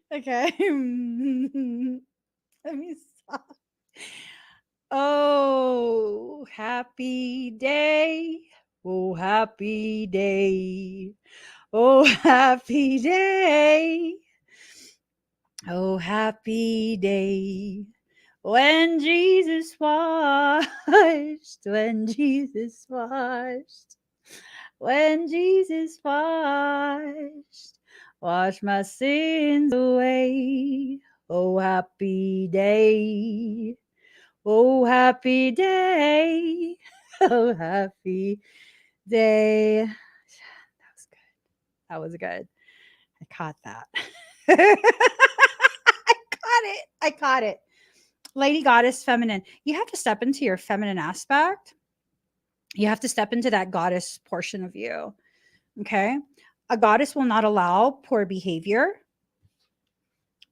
Okay. Let me stop. Oh, happy day. Oh, happy day. Oh, happy day. Oh, happy day. When Jesus washed, when Jesus washed, when Jesus washed my sins away. Oh, happy day. Oh, happy day. Oh, happy day. That was good. That was good. I caught that. I caught it. Lady Goddess, feminine. You have to step into your feminine aspect. You have to step into that goddess portion of you. Okay. A goddess will not allow poor behavior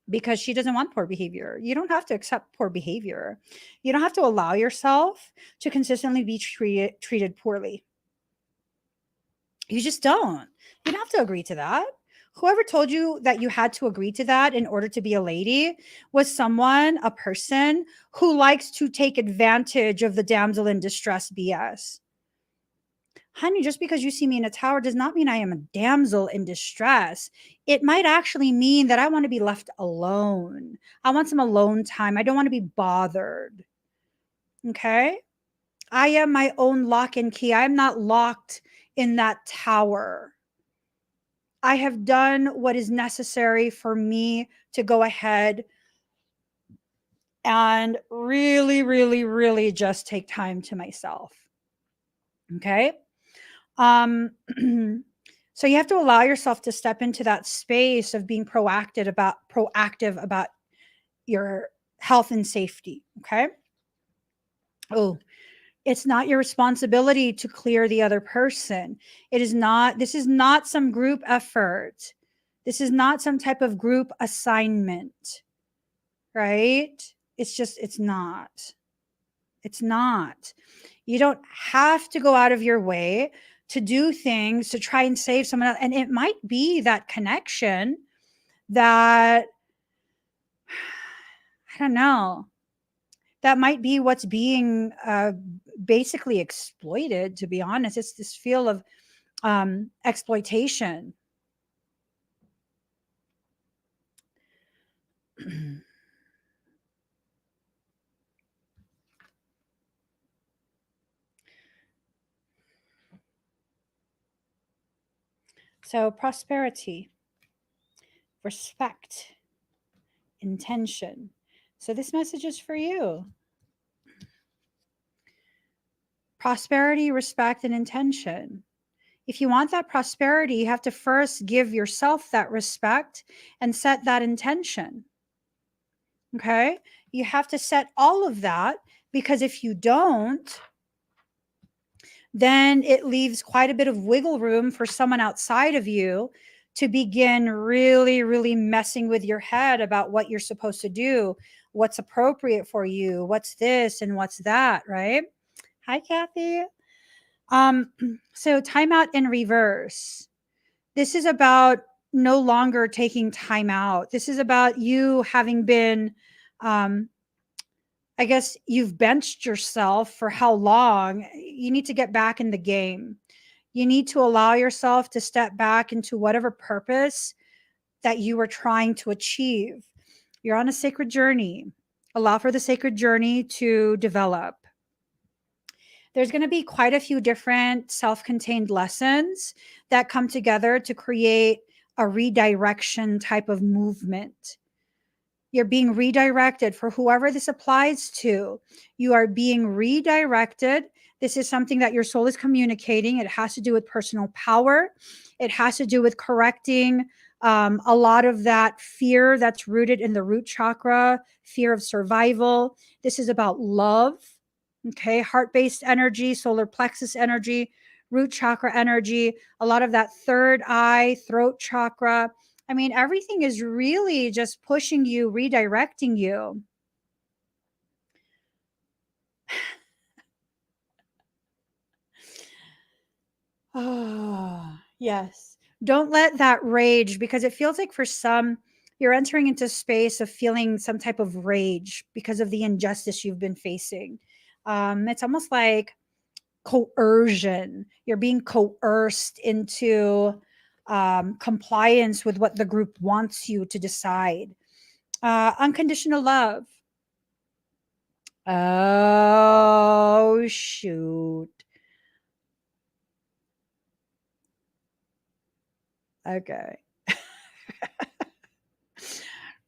because she doesn't want poor behavior. You don't have to accept poor behavior. You don't have to allow yourself to consistently be treated poorly. You just don't. You don't have to agree to that. Whoever told you that you had to agree to that in order to be a lady was someone, a person who likes to take advantage of the damsel in distress BS. Honey, just because you see me in a tower does not mean I am a damsel in distress. It might actually mean that I want to be left alone. I want some alone time. I don't want to be bothered. Okay? I am my own lock and key. I'm not locked in that tower. I have done what is necessary for me to go ahead and really, really, really just take time to myself. Okay. So you have to allow yourself to step into that space of being proactive about your health and safety. Okay. Oh, it's not your responsibility to clear the other person. This is not some group effort. This is not some type of group assignment, right? It's not. It's not. You don't have to go out of your way to do things to try and save someone else. And it might be that connection that, I don't know, that might be what's being basically exploited, to be honest. It's this feel of exploitation. So prosperity, respect, intention. So this message is for you. Prosperity, respect, and intention. If you want that prosperity, you have to first give yourself that respect and set that intention. Okay? You have to set all of that, because if you don't, then it leaves quite a bit of wiggle room for someone outside of you to begin really, really messing with your head about what you're supposed to do, what's appropriate for you, what's this and what's that, right? Hi, Kathy. So timeout in reverse. This is about no longer taking time out. This is about you having been, I guess you've benched yourself for how long. You need to get back in the game. You need to allow yourself to step back into whatever purpose that you were trying to achieve. You're on a sacred journey. Allow for the sacred journey to develop. There's going to be quite a few different self-contained lessons that come together to create a redirection type of movement. You're being redirected for whoever this applies to. You are being redirected. This is something that your soul is communicating. It has to do with personal power. It has to do with correcting a lot of that fear that's rooted in the root chakra, fear of survival. This is about love. Okay, heart-based energy, solar plexus energy, root chakra energy, a lot of that third eye, throat chakra. I mean, everything is really just pushing you, redirecting you. Oh, yes. Don't let that rage, because it feels like for some, you're entering into space of feeling some type of rage because of the injustice you've been facing. It's almost like coercion. You're being coerced into compliance with what the group wants you to decide. Unconditional love. Oh, shoot. Okay.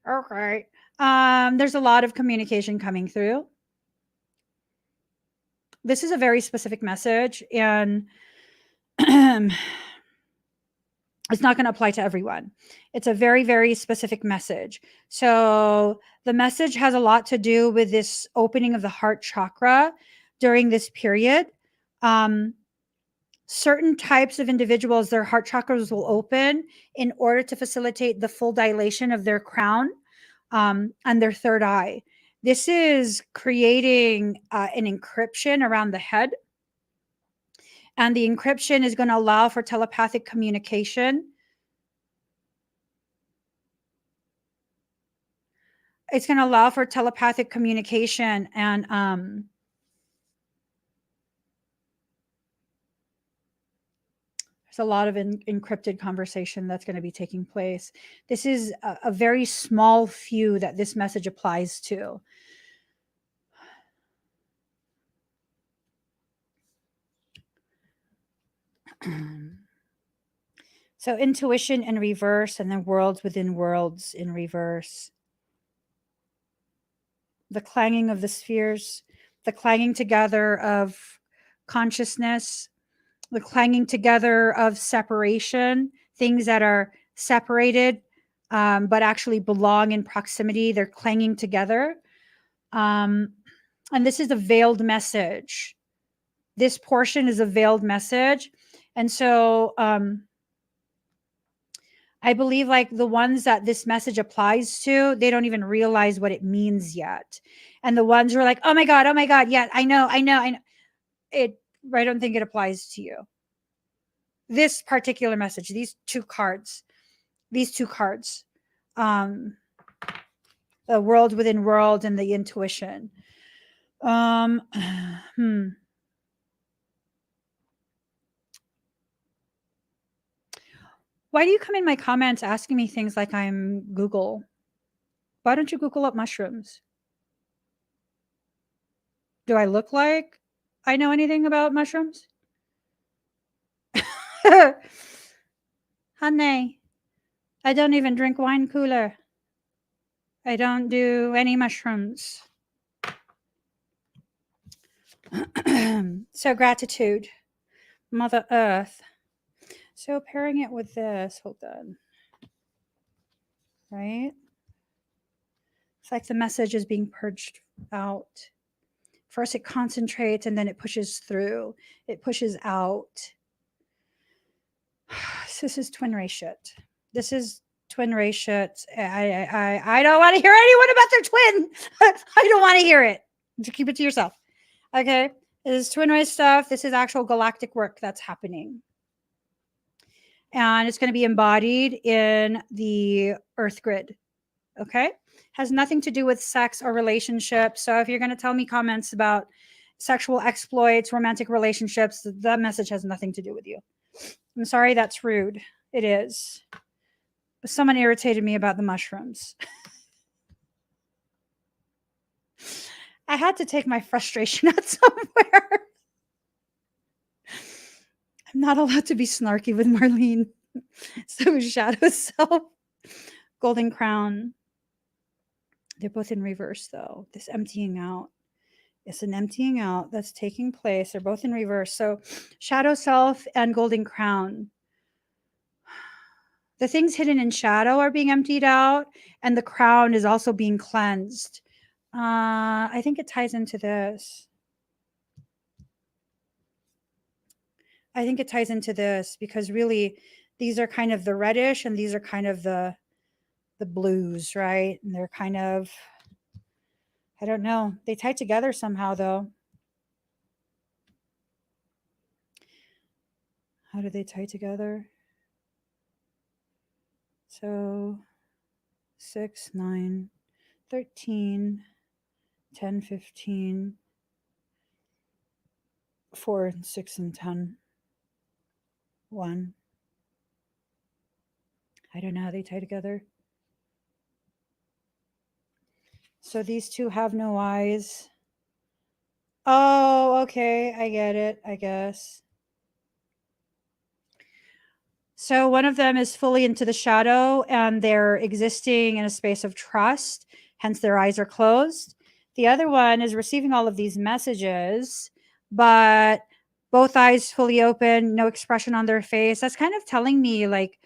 Okay. There's a lot of communication coming through. This is a very specific message, and it's not going to apply to everyone. It's a very, very specific message. So the message has a lot to do with this opening of the heart chakra during this period. Certain types of individuals, their heart chakras will open in order to facilitate the full dilation of their crown and their third eye. This is creating an encryption around the head. And the encryption is going to allow for telepathic communication. It's going to allow for telepathic communication, and there's a lot of encrypted conversation that's going to be taking place. This is a very small few that this message applies to. So intuition in reverse, and then worlds within worlds in reverse. The clanging of the spheres, the clanging together of consciousness, the clanging together of separation, things that are separated but actually belong in proximity. They're clanging together. And this is a veiled message. This portion is a veiled message. And so I believe like the ones that this message applies to, they don't even realize what it means yet. And the ones who are like, oh my God, yeah, I know. I don't think it applies to you. This particular message, these two cards, the world within world and the intuition. Why do you come in my comments asking me things like I'm Google? Why don't you Google up mushrooms? Do I look like I know anything about mushrooms? Honey, I don't even drink wine cooler. I don't do any mushrooms. So gratitude, Mother Earth. So pairing it with this, hold on. Right? It's like the message is being purged out. First it concentrates and then it pushes through. It pushes out. This is twin ray shit. This is twin ray shit. I don't want to hear anyone about their twin. I don't want to hear it. Just keep it to yourself. Okay? This is twin ray stuff. This is actual galactic work that's happening. And it's going to be embodied in the Earth grid. Okay? Has nothing to do with sex or relationships. So if you're going to tell me comments about sexual exploits, romantic relationships, that message has nothing to do with you. I'm sorry, that's rude. It is. But someone irritated me about the mushrooms. I had to take my frustration out somewhere. I'm not allowed to be snarky with Marlene. So shadow self, golden crown. They're both in reverse though. This emptying out. It's an emptying out that's taking place. They're both in reverse. So shadow self and golden crown. The things hidden in shadow are being emptied out, and the crown is also being cleansed. I think it ties into this. I think it ties into this because really these are kind of the reddish and these are kind of the blues, right? And they're kind of, I don't know. They tie together somehow though. How do they tie together? So 6, 9, 13, 10, 15, 4, and 6, and 10. 1. I don't know how they tie together. So these two have no eyes. Oh, okay. I get it, I guess. So one of them is fully into the shadow and they're existing in a space of trust, hence their eyes are closed. The other one is receiving all of these messages, but both eyes fully open, no expression on their face. That's kind of telling me like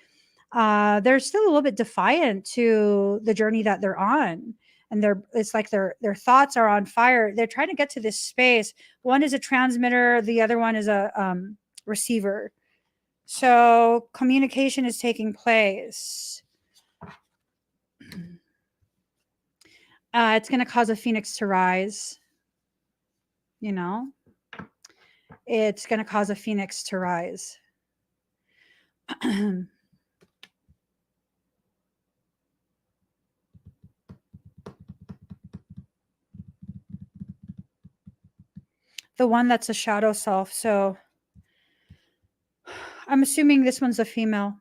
they're still a little bit defiant to the journey that they're on. And it's like their thoughts are on fire. They're trying to get to this space. One is a transmitter, the other one is a receiver. So communication is taking place. It's going to cause a phoenix to rise. You know, it's going to cause a phoenix to rise. The one that's a shadow self. So I'm assuming this one's a female.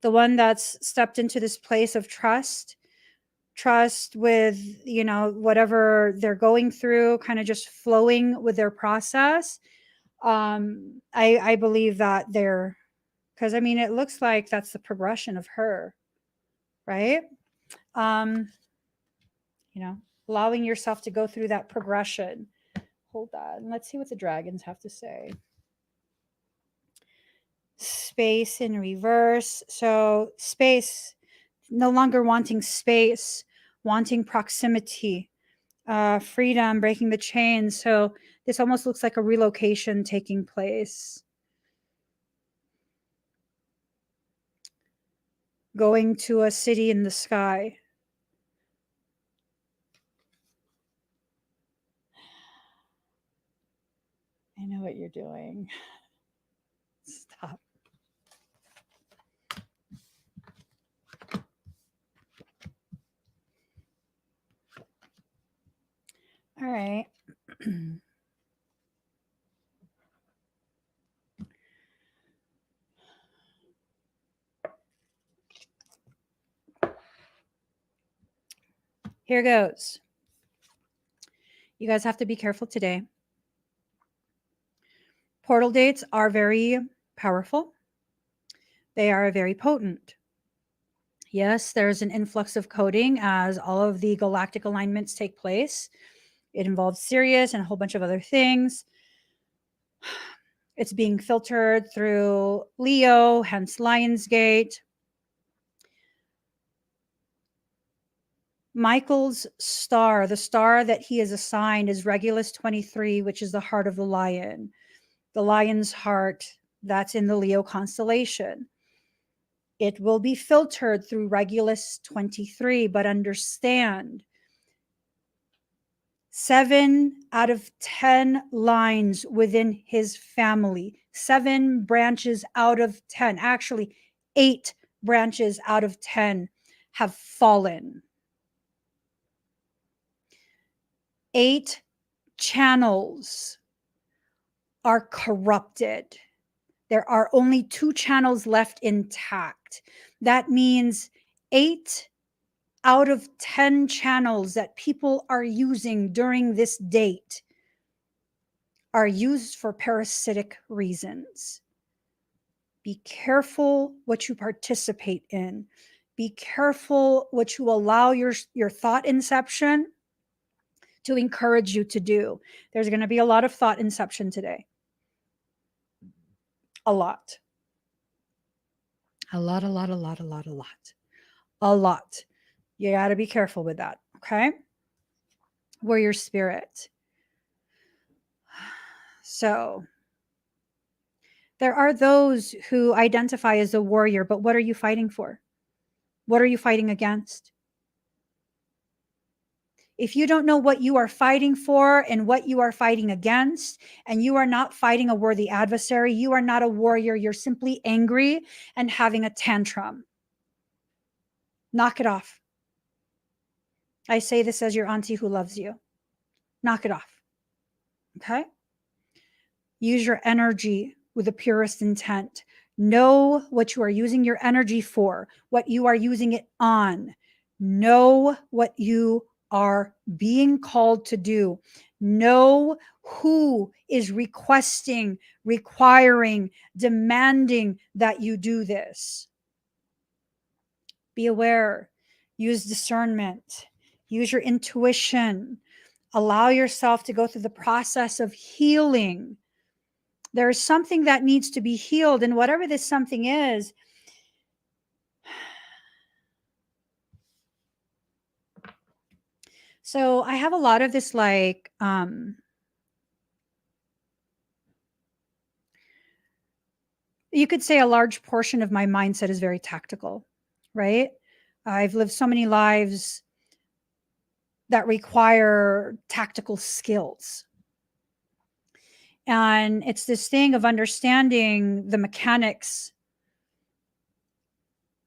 The one that's stepped into this place of trust with, you know, whatever they're going through, kind of just flowing with their process. I believe that they're, because I mean, it looks like that's the progression of her, right? You know, allowing yourself to go through that progression. Hold on. Let's see what the dragons have to say. Space in reverse. So space, no longer wanting space, wanting proximity, freedom, breaking the chains. So this almost looks like a relocation taking place. Going to a city in the sky. I know what you're doing. Stop. All right. Here goes. You guys have to be careful today. Portal dates are very powerful. They are very potent. Yes, there's an influx of coding as all of the galactic alignments take place. It involves Sirius and a whole bunch of other things. It's being filtered through Leo, hence Lionsgate. Michael's star, the star that he is assigned, is Regulus 23, which is the heart of the lion. The lion's heart, that's in the Leo constellation. It will be filtered through Regulus 23, but understand 7 out of 10 lines within his family, 7 branches out of 10, actually 8 branches out of 10 have fallen. 8 channels are corrupted. There are only 2 channels left intact. That means 8 out of 10 channels that people are using during this date are used for parasitic reasons. Be careful what you participate in. Be careful what you allow your thought inception to encourage you to do. There's going to be a lot of thought inception today. A lot. A lot. You got to be careful with that, okay? Warrior spirit. So there are those who identify as a warrior, but what are you fighting for? What are you fighting against? If you don't know what you are fighting for and what you are fighting against, and you are not fighting a worthy adversary, you are not a warrior. You're simply angry and having a tantrum. Knock it off. I say this as your auntie who loves you. Knock it off. Okay? Use your energy with the purest intent. Know what you are using your energy for, what you are using it on. Know what you are being called to do. Know who is requesting, requiring, demanding that you do this. Be aware. Use discernment. Use your intuition. Allow yourself to go through the process of healing. There is something that needs to be healed, and whatever this something is, so I have a lot of this like you could say a large portion of my mindset is very tactical, right? I've lived so many lives that require tactical skills. And it's this thing of understanding the mechanics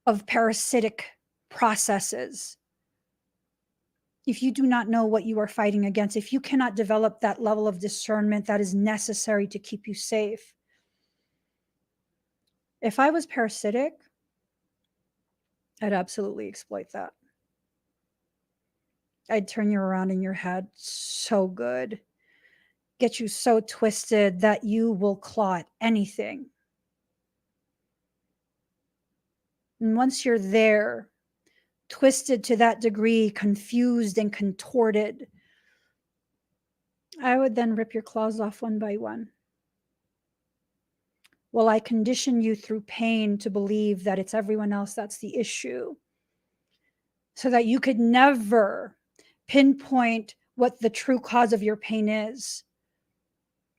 of parasitic processes. If you do not know what you are fighting against, if you cannot develop that level of discernment that is necessary to keep you safe. If I was parasitic, I'd absolutely exploit that. I'd turn you around in your head so good, get you so twisted that you will claw at anything. And once you're there, twisted to that degree, confused and contorted, I would then rip your claws off one by one. Well, I condition you through pain to believe that it's everyone else that's the issue, so that you could never pinpoint what the true cause of your pain is.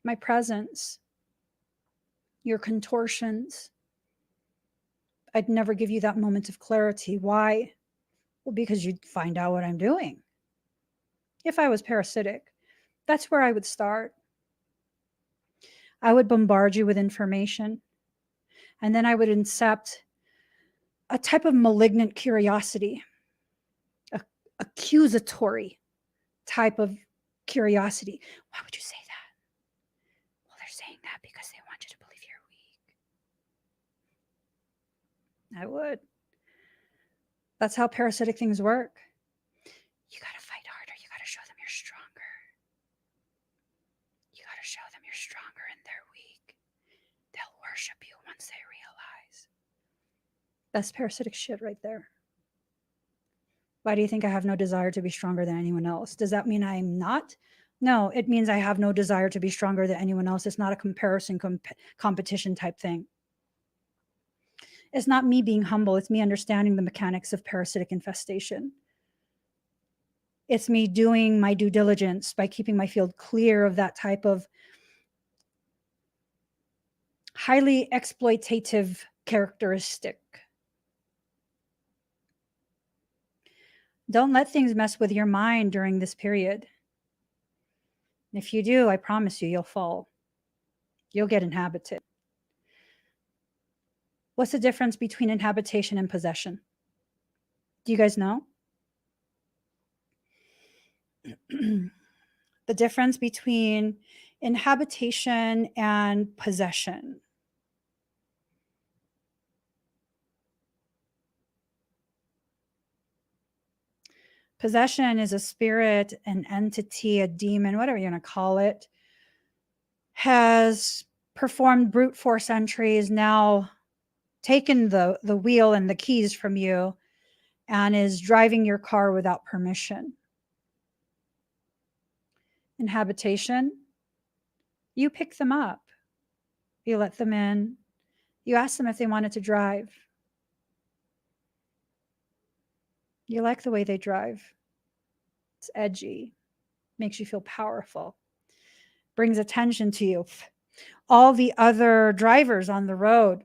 My presence, your contortions. I'd never give you that moment of clarity. Why? Well, because you'd find out what I'm doing. If I was parasitic, that's where I would start. I would bombard you with information, and then I would incept a type of malignant curiosity, accusatory type of curiosity. Why would you say that? Well, they're saying that because they want you to believe you're weak. I would. That's how parasitic things work. You got to fight harder. You got to show them you're stronger. You got to show them you're stronger and they're weak. They'll worship you once they realize. That's parasitic shit right there. Why do you think I have no desire to be stronger than anyone else? Does that mean I'm not? No, it means I have no desire to be stronger than anyone else. It's not a comparison, competition type thing. It's not me being humble. It's me understanding the mechanics of parasitic infestation. It's me doing my due diligence by keeping my field clear of that type of highly exploitative characteristic. Don't let things mess with your mind during this period. If you do, I promise you, you'll fall. You'll get inhabited. What's the difference between inhabitation and possession? Do you guys know? The difference between inhabitation and possession. Possession is a spirit, an entity, a demon, whatever you want to call it, has performed brute force entries, now taken the wheel and the keys from you, and is driving your car without permission. Inhabitation, you pick them up. You let them in. You ask them if they wanted to drive. You like the way they drive. It's edgy, makes you feel powerful, brings attention to you. All the other drivers on the road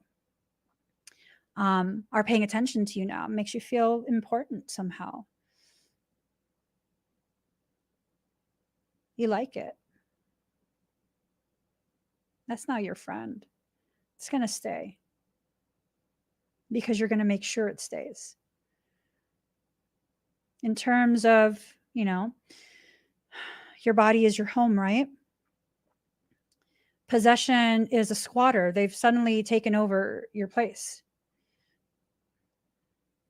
are paying attention to you now. It makes you feel important somehow. You like it. That's not your friend. It's going to stay because you're going to make sure it stays. In terms of, your body is your home, right? Possession is a squatter. They've suddenly taken over your place.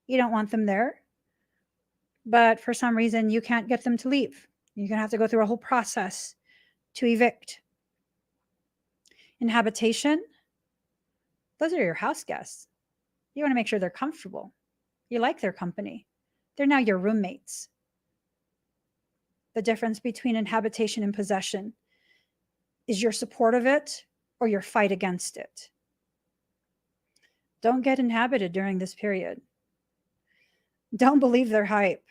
You don't want them there, but for some reason you can't get them to leave. You're going to have to go through a whole process to evict. Inhabitation, those are your house guests. You want to make sure they're comfortable. You like their company. They're now your roommates. The difference between inhabitation and possession is your support of it or your fight against it. Don't get inhabited during this period. Don't believe their hype.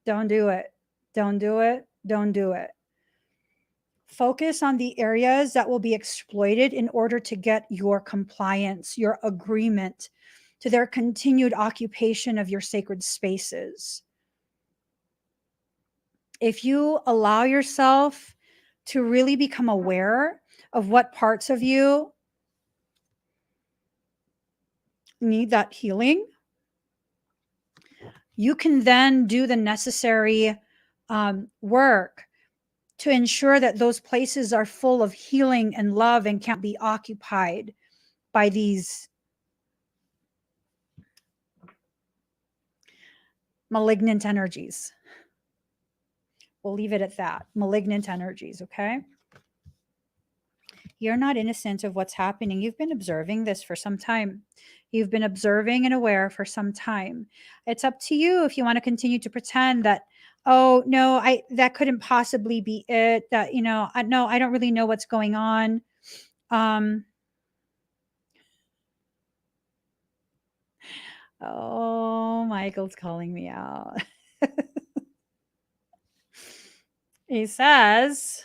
Don't do it. Don't do it. Don't do it. Focus on the areas that will be exploited in order to get your compliance, your agreement to their continued occupation of your sacred spaces. If you allow yourself to really become aware of what parts of you need that healing, you can then do the necessary work to ensure that those places are full of healing and love and can't be occupied by these malignant energies. We'll leave it at that. Malignant energies, okay? You're not innocent of what's happening. You've been observing this for some time. You've been observing and aware for some time. It's up to you if you want to continue to pretend that, oh, no, that couldn't possibly be it. That, no, I don't really know what's going on. Oh, Michael's calling me out. He says,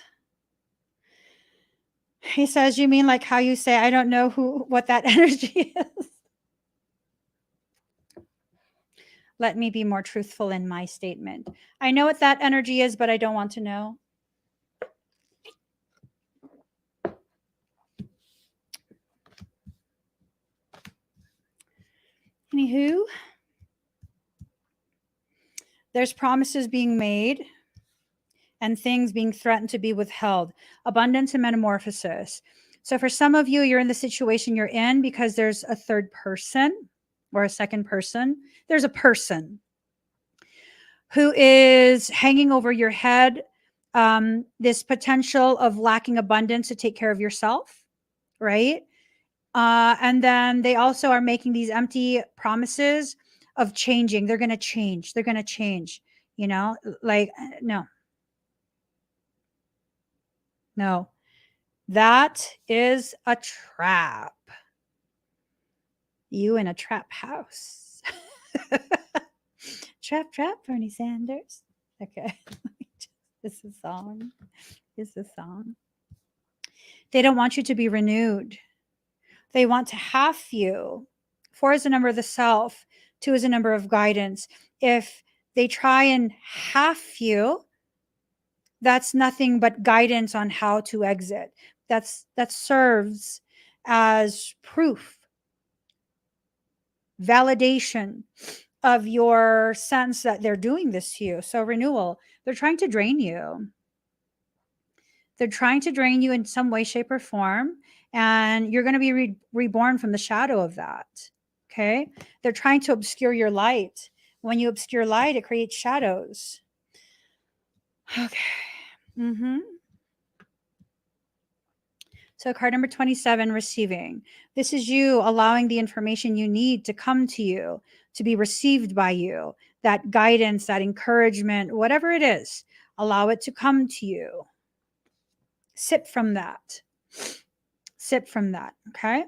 you mean like how you say, I don't know what that energy is? Let me be more truthful in my statement. I know what that energy is, but I don't want to know. Anywho, there's promises being made and things being threatened to be withheld. Abundance and metamorphosis. So for some of you, you're in the situation you're in because there's a third person or a second person. There's a person who is hanging over your head, this potential of lacking abundance to take care of yourself, right? And then they also are making these empty promises of changing. They're going to change. They're going to change, like, no, that is a trap. You in a trap house. Trap, Bernie Sanders. Okay. This is a song. They don't want you to be renewed. They want to have you. 4 is a number of the self. 2 is a number of guidance. If they try and have you, that's nothing but guidance on how to exit. That serves as proof, validation of your sense that they're doing this to you. So renewal, they're trying to drain you. They're trying to drain you in some way, shape, or form. And you're going to be reborn from the shadow of that. Okay. They're trying to obscure your light When you obscure light, it creates shadows. Okay. So card number 27, receiving. This is you allowing the information you need to come to you, to be received by you. That guidance, that encouragement, whatever it is, allow it to come to you. Sip from that. Sip from that, okay?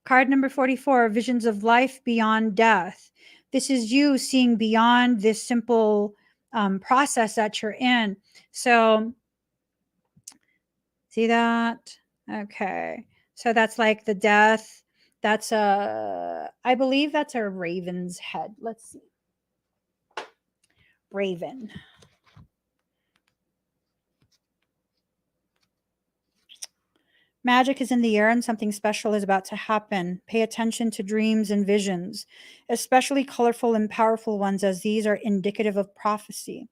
Card number 44, visions of life beyond death. This is you seeing beyond this simple process that you're in. So, see that? Okay. So that's like the death. That's I believe that's a raven's head. Let's see. Raven. Magic is in the air and something special is about to happen. Pay attention to dreams and visions, especially colorful and powerful ones, as these are indicative of prophecy.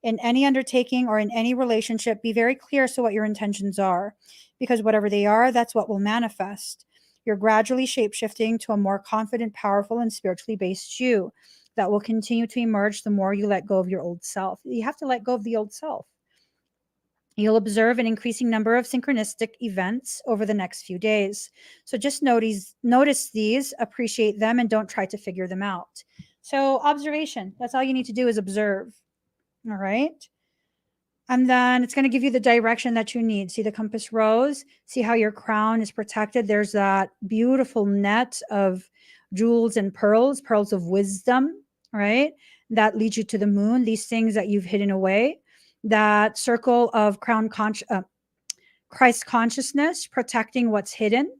In any undertaking or in any relationship, be very clear as to what your intentions are, because whatever they are, that's what will manifest. You're gradually shapeshifting to a more confident, powerful, and spiritually based you that will continue to emerge the more you let go of your old self. You have to let go of the old self. You'll observe an increasing number of synchronistic events over the next few days. So just notice these, appreciate them, and don't try to figure them out. So observation, that's all you need to do is observe. All right. And then it's going to give you the direction that you need. See the compass rose? See how your crown is protected? There's that beautiful net of jewels and pearls, pearls of wisdom, right? That leads you to the moon, these things that you've hidden away. That circle of Christ consciousness, protecting what's hidden.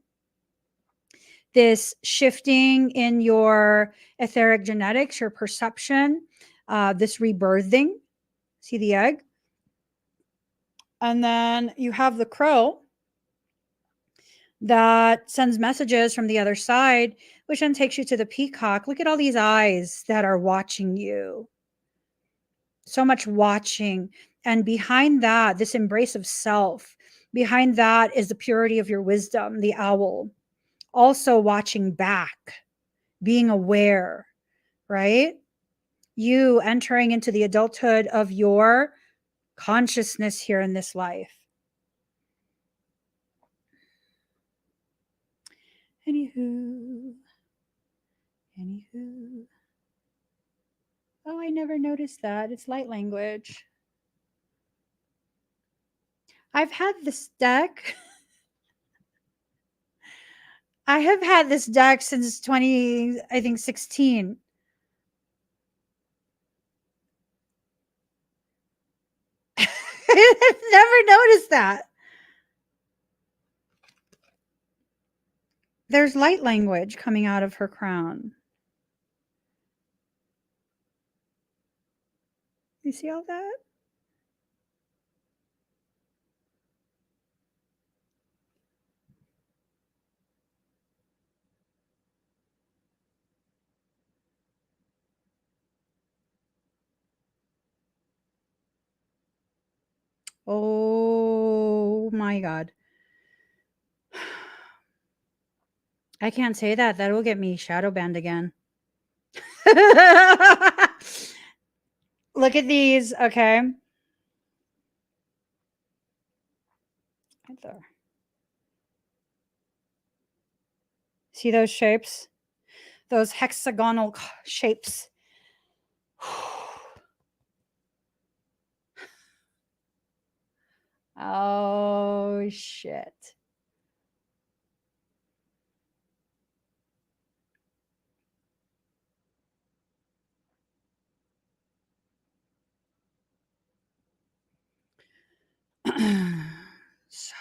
This shifting in your etheric genetics, your perception, this rebirthing. See the egg? And then you have the crow that sends messages from the other side, which then takes you to the peacock. Look at all these eyes that are watching you. So much watching. And behind that, this embrace of self, behind that is the purity of your wisdom, the owl. Also watching back, being aware, right? You entering into the adulthood of your consciousness here in this life. Anywho. Oh, I never noticed that. It's light language. I've had this deck. I have had this deck since 16. I've never noticed that. There's light language coming out of her crown. You see all that? Oh my God. I can't say that. That will get me shadow banned again. Look at these. Okay. Right there. See those shapes? Those hexagonal shapes. Oh, shit. So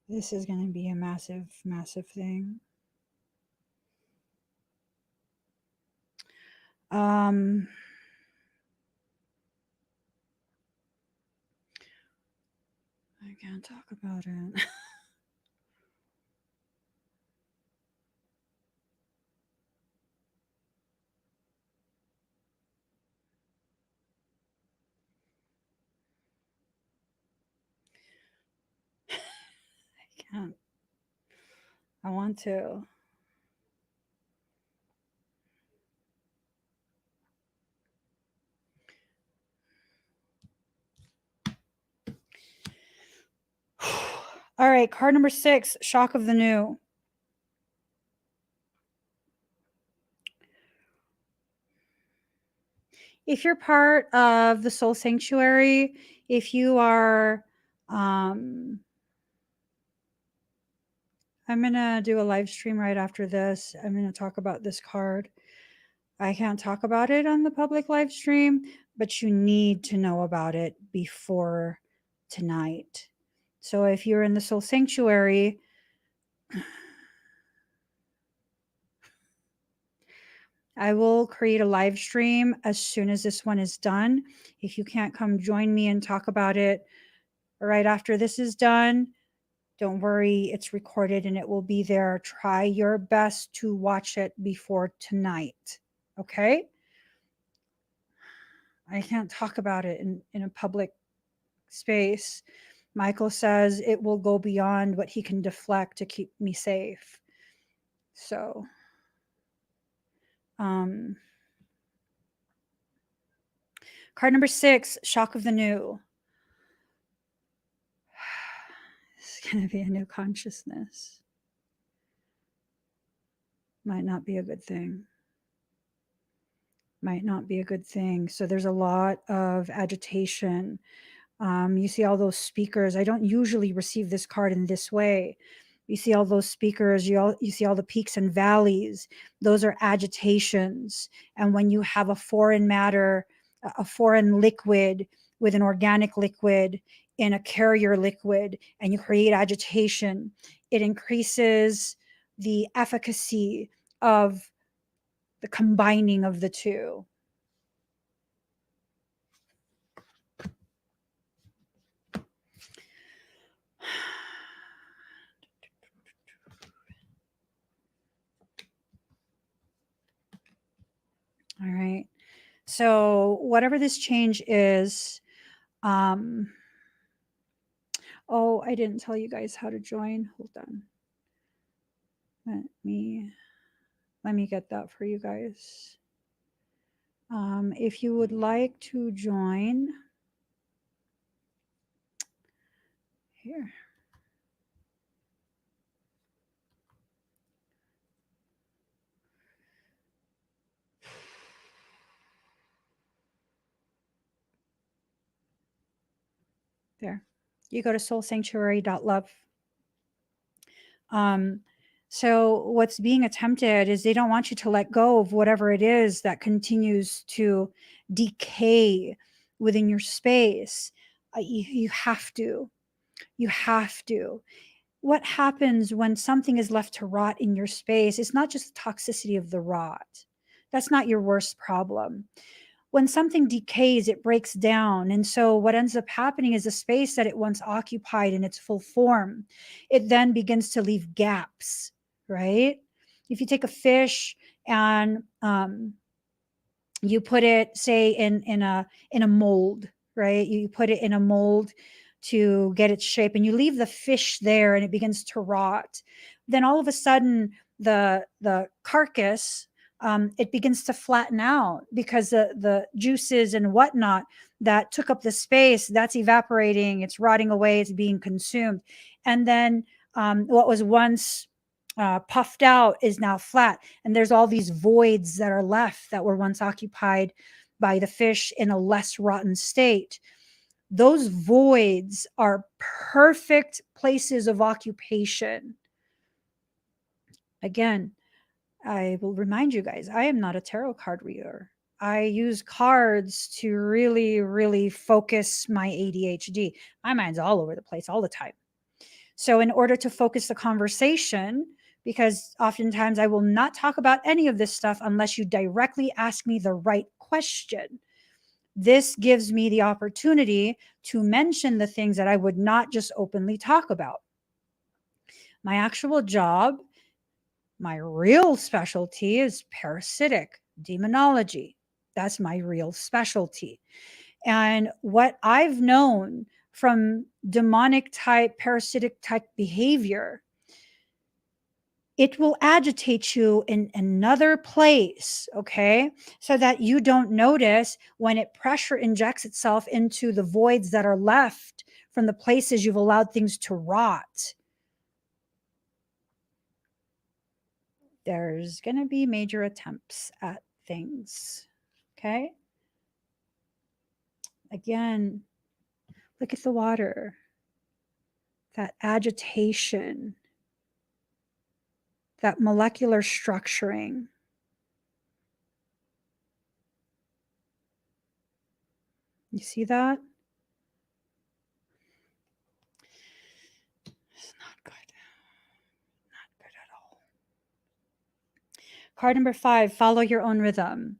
this is going to be a massive, massive thing. I can't talk about it. can't. I want to. All right, card number 6, shock of the new. If you're part of the soul sanctuary, if you are, I'm going to do a live stream right after this. I'm going to talk about this card. I can't talk about it on the public live stream, but you need to know about it before tonight. So if you're in the soul sanctuary, I will create a live stream as soon as this one is done. If you can't come join me and talk about it right after this is done, don't worry, it's recorded and it will be there. Try your best to watch it before tonight. Okay? I can't talk about it in a public space. Michael says it will go beyond what he can deflect to keep me safe. So, card number 6, shock of the new. It's going to be a new consciousness. Might not be a good thing. Might not be a good thing. So there's a lot of agitation. You see all those speakers. I don't usually receive this card in this way. You see all those speakers. You see all the peaks and valleys. Those are agitations. And when you have a foreign matter, a foreign liquid with an organic liquid in a carrier liquid, and you create agitation, it increases the efficacy of the combining of the two. All right. So whatever this change is, oh, I didn't tell you guys how to join. Hold on. Let me get that for you guys. If you would like to join here. There. You go to soulsanctuary.love. So what's being attempted is they don't want you to let go of whatever it is that continues to decay within your space. You have to. You have to. What happens when something is left to rot in your space? It's not just the toxicity of the rot. That's not your worst problem. When something decays, it breaks down. And so what ends up happening is the space that it once occupied in its full form, it then begins to leave gaps, right? If you take a fish and you put it, say, in a mold, right? You put it in a mold to get its shape, and you leave the fish there, and it begins to rot. Then all of a sudden, the carcass, it begins to flatten out because the juices and whatnot that took up the space, that's evaporating, it's rotting away, it's being consumed, and then what was once puffed out is now flat, and there's all these voids that are left that were once occupied by the fish in a less rotten state. Those voids are perfect places of occupation. Again, I will remind you guys, I am not a tarot card reader. I use cards to really, really focus my ADHD. My mind's all over the place all the time. So in order to focus the conversation, because oftentimes I will not talk about any of this stuff unless you directly ask me the right question. This gives me the opportunity to mention the things that I would not just openly talk about. My actual job, my real specialty is parasitic demonology. That's my real specialty. And what I've known from demonic type, parasitic type behavior, it will agitate you in another place, okay? So that you don't notice when it pressure injects itself into the voids that are left from the places you've allowed things to rot. There's going to be major attempts at things, okay? Again, look at the water, that agitation, that molecular structuring. You see that? It's not good. Not good at all. Card number 5, follow your own rhythm.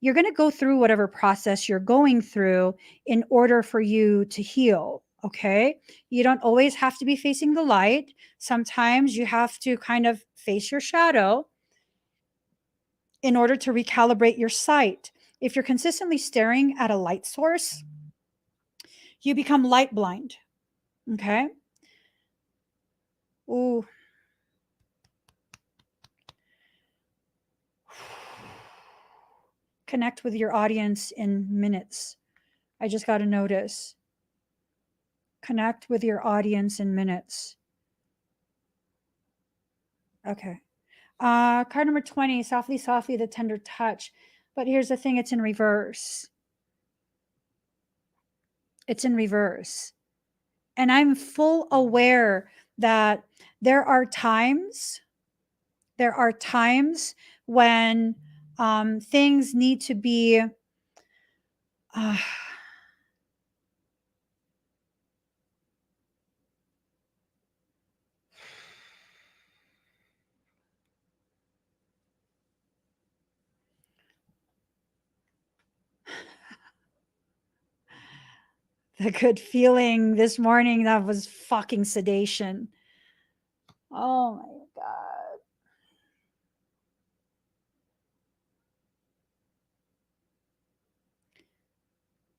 You're going to go through whatever process you're going through in order for you to heal, okay? You don't always have to be facing the light. Sometimes you have to kind of face your shadow in order to recalibrate your sight. If you're consistently staring at a light source, you become light blind, okay? Ooh. Connect with your audience in minutes. I just got to notice. Connect with your audience in minutes. Okay. Card number 20, softly, softly, the tender touch. But here's the thing, it's in reverse. It's in reverse. And I'm full aware that there are times when things need to be the good feeling this morning, that was fucking sedation. Oh my God.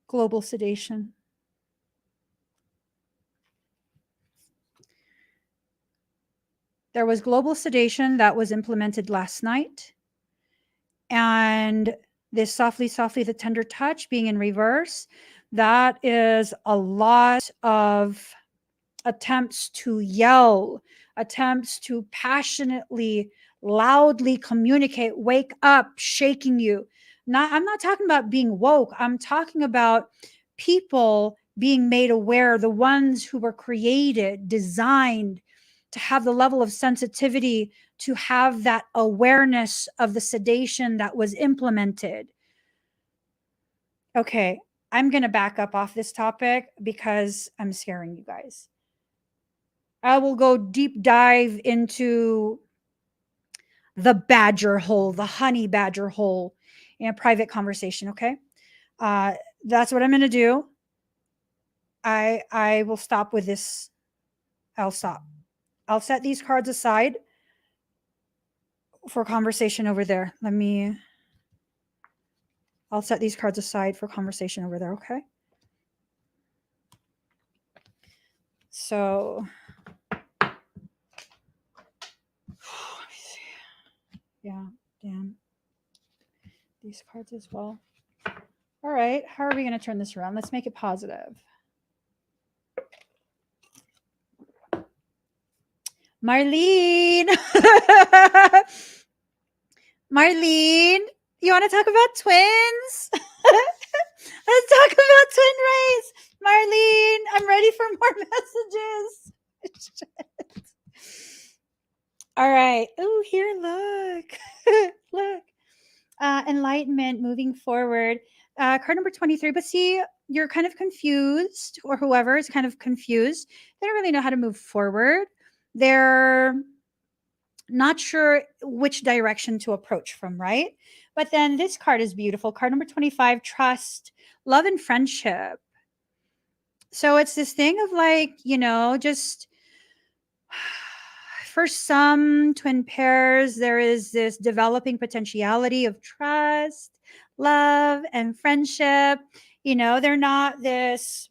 Global sedation. There was global sedation that was implemented last night. And this softly, softly, the tender touch being in reverse, that is a lot of attempts to yell, attempts to passionately, loudly communicate, wake up, shaking you. I'm not talking about being woke. I'm talking about people being made aware, the ones who were created, designed to have the level of sensitivity, to have that awareness of the sedation that was implemented. Okay, I'm going to back up off this topic because I'm scaring you guys. I will go deep dive into the badger hole, the honey badger hole in a private conversation, okay? That's what I'm going to do. I will stop with this. I'll stop. I'll set these cards aside for conversation over there. I'll set these cards aside for conversation over there, okay? So, let me see. Yeah, damn. These cards as well. All right, how are we going to turn this around? Let's make it positive. Marlene. Marlene, you want to talk about twins? Let's talk about twin rays. Marlene, I'm ready for more messages. All right. Oh, here, look. Look. Enlightenment, moving forward. Card number 23. But see, you're kind of confused, or whoever is kind of confused. They don't really know how to move forward. They're not sure which direction to approach from, right? But then this card is beautiful. Card number 25, trust, love, and friendship. So it's this thing of like, just for some twin pairs, there is this developing potentiality of trust, love, and friendship. They're not this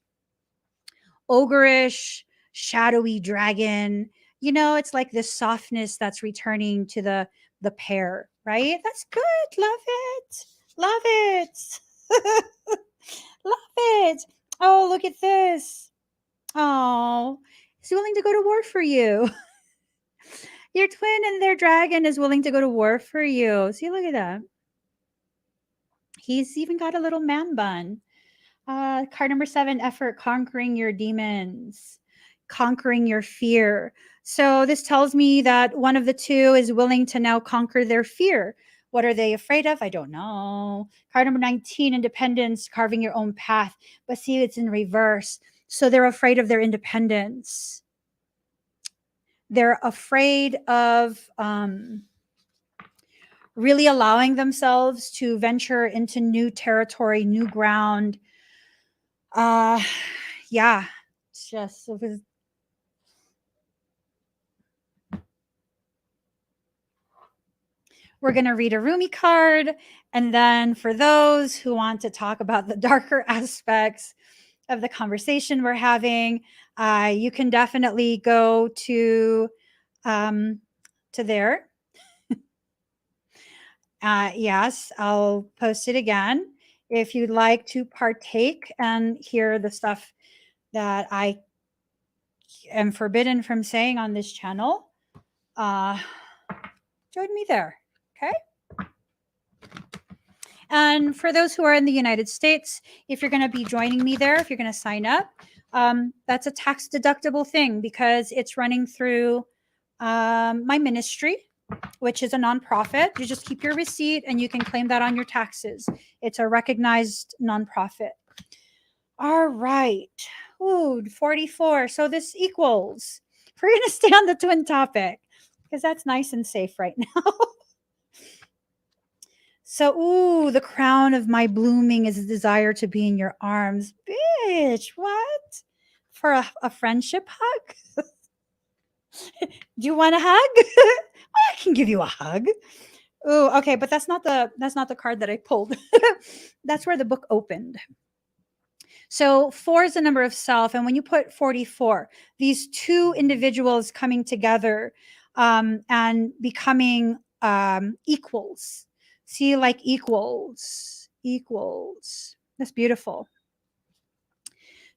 ogreish, shadowy dragon. You know, it's like this softness that's returning to the pair, right? That's good. Love it. Love it. Love it. Oh, look at this. Oh, he's willing to go to war for you. Your twin and their dragon is willing to go to war for you. See, look at that. He's even got a little man bun. Card number 7, effort, conquering your demons, conquering your fear. So this tells me that one of the two is willing to now conquer their fear. What are they afraid of? I don't know. Card number 19, independence, carving your own path. But see, it's in reverse. So they're afraid of their independence. They're afraid of really allowing themselves to venture into new territory, new ground. Yeah, it's just it was. We're going to read a Rumi card, and then for those who want to talk about the darker aspects of the conversation we're having, you can definitely go to there. Yes, I'll post it again if you'd like to partake and hear the stuff that I am forbidden from saying on this channel. Join me there. Okay. And for those who are in the United States, if you're going to be joining me there, if you're going to sign up, that's a tax deductible thing because it's running through my ministry, which is a nonprofit. You just keep your receipt and you can claim that on your taxes. It's a recognized nonprofit. All right. Ooh, 44. So this equals. We're going to stay on the twin topic because that's nice and safe right now. So, ooh, the crown of my blooming is a desire to be in your arms. Bitch, what? For a friendship hug? Do you want a hug? I can give you a hug. Ooh, okay, but that's not the card that I pulled. That's where the book opened. So 4 is the number of self, and when you put 44, these two individuals coming together and becoming equals. See, like equals. That's beautiful.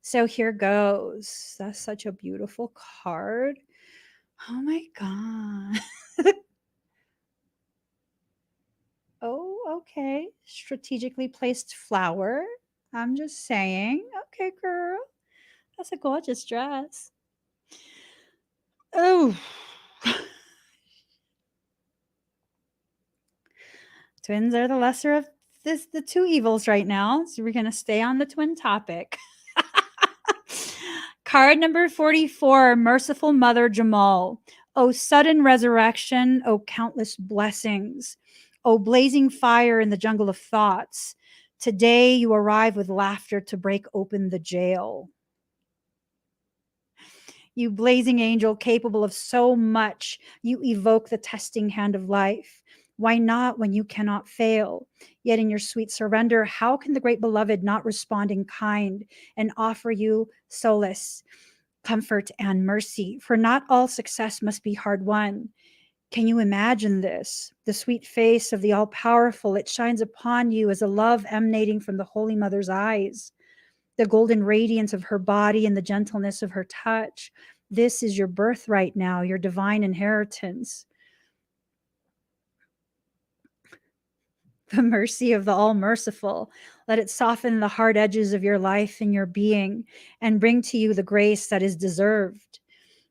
So here goes. That's such a beautiful card. Oh my God. Oh, okay. Strategically placed flower. I'm just saying. Okay, girl. That's a gorgeous dress. Oh. Twins are the lesser of the two evils right now. So we're going to stay on the twin topic. Card number 44, Merciful Mother Jamal. Oh, sudden resurrection. Oh, countless blessings. Oh, blazing fire in the jungle of thoughts. Today you arrive with laughter to break open the jail. You blazing angel capable of so much, you evoke the testing hand of life. Why not when you cannot fail? Yet in your sweet surrender, how can the great beloved not respond in kind and offer you solace, comfort, and mercy? For not all success must be hard won. Can you imagine this? The sweet face of the all-powerful, it shines upon you as a love emanating from the Holy Mother's eyes. The golden radiance of her body and the gentleness of her touch. This is your birthright now, your divine inheritance. The mercy of the all-merciful. Let it soften the hard edges of your life and your being and bring to you the grace that is deserved.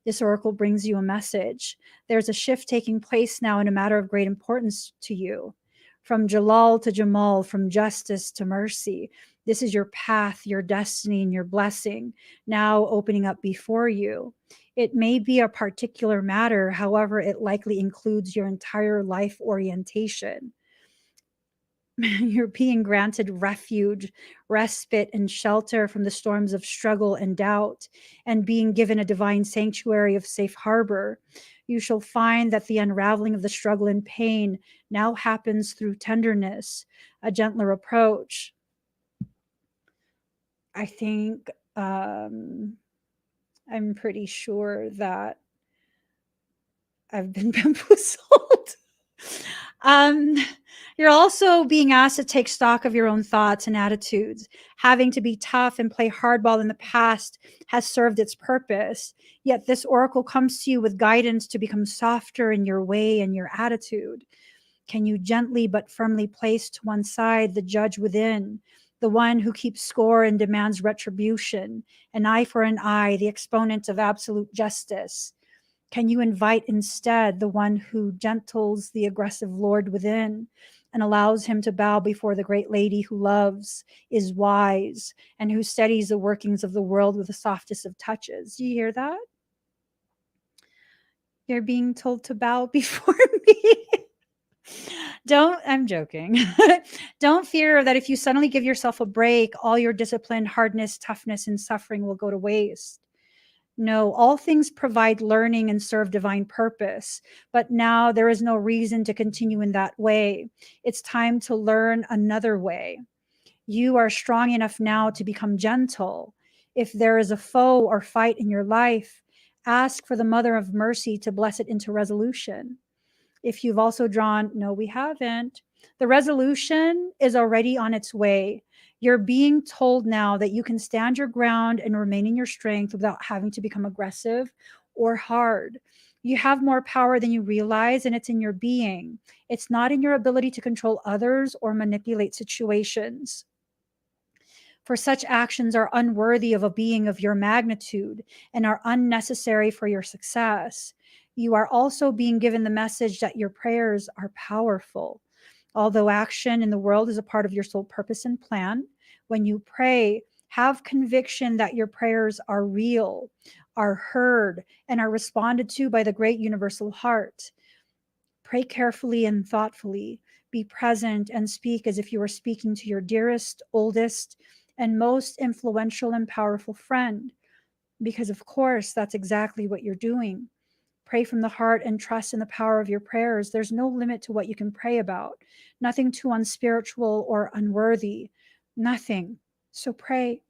This oracle brings you a message. There's a shift taking place now in a matter of great importance to you. From Jalal to Jamal, from justice to mercy. This is your path, your destiny, and your blessing now opening up before you. It may be a particular matter, however, it likely includes your entire life orientation. You're being granted refuge, respite, and shelter from the storms of struggle and doubt, and being given a divine sanctuary of safe harbor. You shall find that the unraveling of the struggle and pain now happens through tenderness, a gentler approach. I think I'm pretty sure that I've been bamboozled. um, you're also being asked to take stock of your own thoughts and attitudes. Having to be tough and play hardball in the past has served its purpose. Yet this oracle comes to you with guidance to become softer in your way and your attitude. Can you gently but firmly place to one side the judge within, the one who keeps score and demands retribution, an eye for an eye, the exponent of absolute justice? Can you invite instead the one who gentles the aggressive lord within and allows him to bow before the great lady who loves, is wise, and who steadies the workings of the world with the softest of touches? Do you hear that? You're being told to bow before me. I'm joking. Don't fear that if you suddenly give yourself a break, all your discipline, hardness, toughness, and suffering will go to waste. No, all things provide learning and serve divine purpose, but now there is no reason to continue in that way. It's time to learn another way. You are strong enough now to become gentle. If there is a foe or fight in your life, ask for the Mother of Mercy to bless it into resolution. If you've also drawn, no, we haven't. The resolution is already on its way. You're being told now that you can stand your ground and remain in your strength without having to become aggressive or hard. You have more power than you realize, and it's in your being. It's not in your ability to control others or manipulate situations. For such actions are unworthy of a being of your magnitude and are unnecessary for your success. You are also being given the message that your prayers are powerful. Although action in the world is a part of your soul purpose and plan, when you pray, have conviction that your prayers are real, are heard, and are responded to by the great universal heart. Pray carefully and thoughtfully. Be present and speak as if you were speaking to your dearest, oldest, and most influential and powerful friend, because of course that's exactly what you're doing. Pray from the heart and trust in the power of your prayers. There's no limit to what you can pray about, nothing too unspiritual or unworthy, nothing. So pray.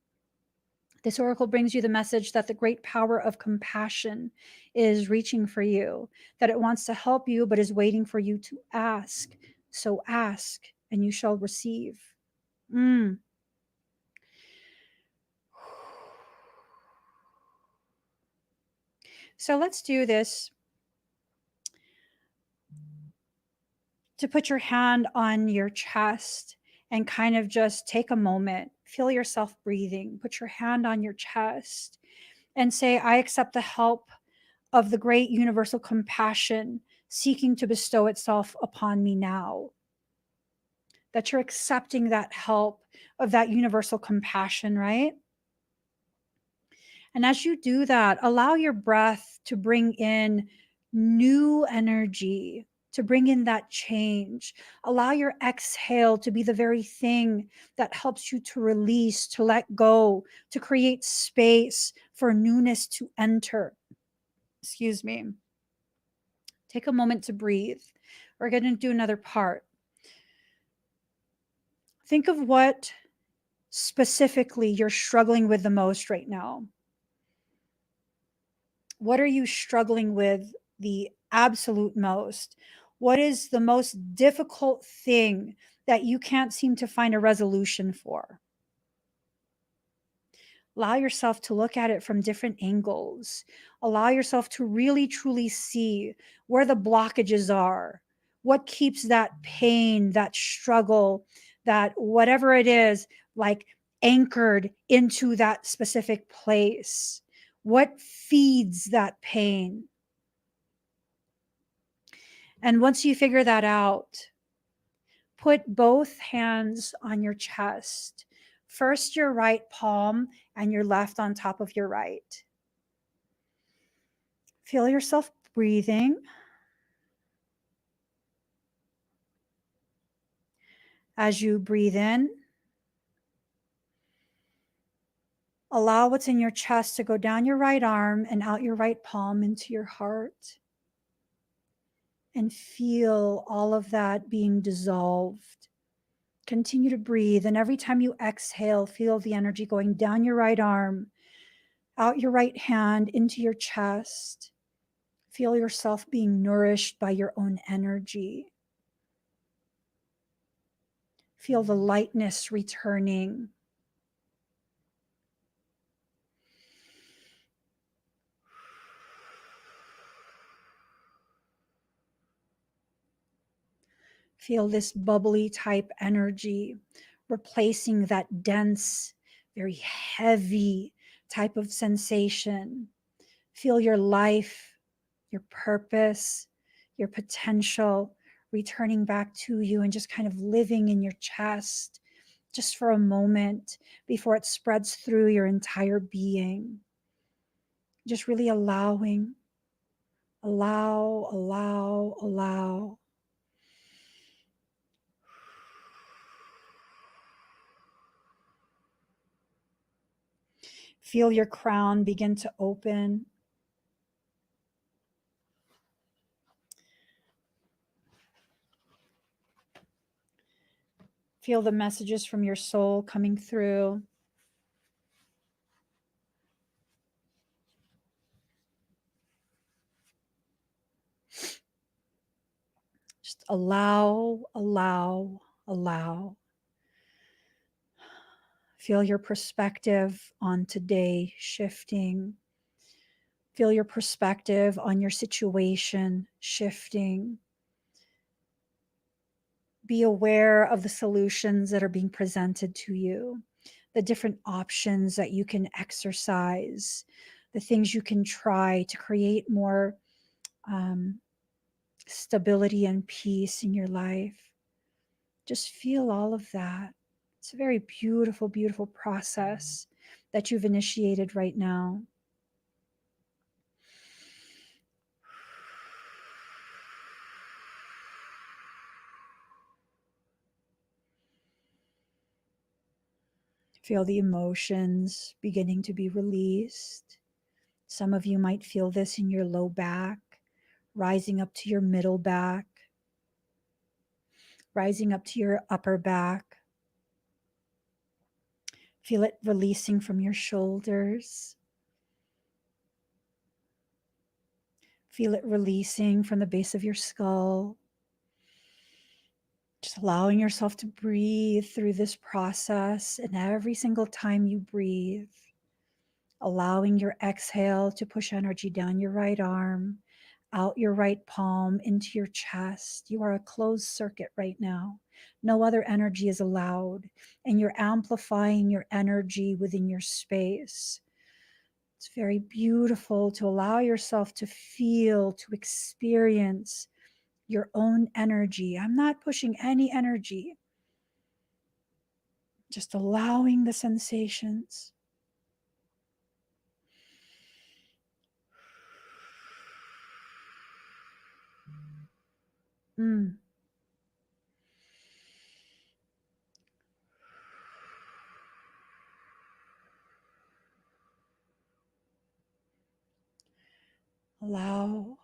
This oracle brings you the message that the great power of compassion is reaching for you, that it wants to help you, but is waiting for you to ask. So ask, and you shall receive. So let's do this. To put your hand on your chest and kind of just take a moment, feel yourself breathing, put your hand on your chest and say, I accept the help of the great universal compassion seeking to bestow itself upon me now. That you're accepting that help of that universal compassion, right? And as you do that, allow your breath to bring in new energy, to bring in that change. Allow your exhale to be the very thing that helps you to release, to let go, to create space for newness to enter. Excuse me. Take a moment to breathe. We're going to do another part. Think of what specifically you're struggling with the most right now. What are you struggling with the absolute most? What is the most difficult thing that you can't seem to find a resolution for? Allow yourself to look at it from different angles. Allow yourself to really truly see where the blockages are. What keeps that pain, that struggle, that whatever it is, like anchored into that specific place? What feeds that pain? And once you figure that out, put both hands on your chest. First, your right palm and your left on top of your right. Feel yourself breathing. As you breathe in, allow what's in your chest to go down your right arm and out your right palm into your heart. And feel all of that being dissolved. Continue to breathe. And every time you exhale, feel the energy going down your right arm, Out your right hand into your chest. Feel yourself being nourished by your own energy. Feel the lightness returning. Feel this bubbly type energy replacing that dense, very heavy type of sensation. Feel your life, your purpose, your potential returning back to you and just kind of living in your chest just for a moment before it spreads through your entire being. Just really allowing, allow. Feel your crown begin to open. Feel the messages from your soul coming through. Just allow. Feel your perspective on today shifting. Feel your perspective on your situation shifting. Be aware of the solutions that are being presented to you, the different options that you can exercise, the things you can try to create more stability and peace in your life. Just feel all of that. It's a very beautiful, beautiful process that you've initiated right now. Feel the emotions beginning to be released. Some of you might feel this in your low back, rising up to your middle back, rising up to your upper back. Feel it releasing from your shoulders. Feel it releasing from the base of your skull. Just allowing yourself to breathe through this process. And every single time you breathe, allowing your exhale to push energy down your right arm, out your right palm into your chest. You are a closed circuit right now. No other energy is allowed, and you're amplifying your energy within your space. It's very beautiful to allow yourself to feel, to experience your own energy. I'm not pushing any energy, just allowing the sensations. Allow.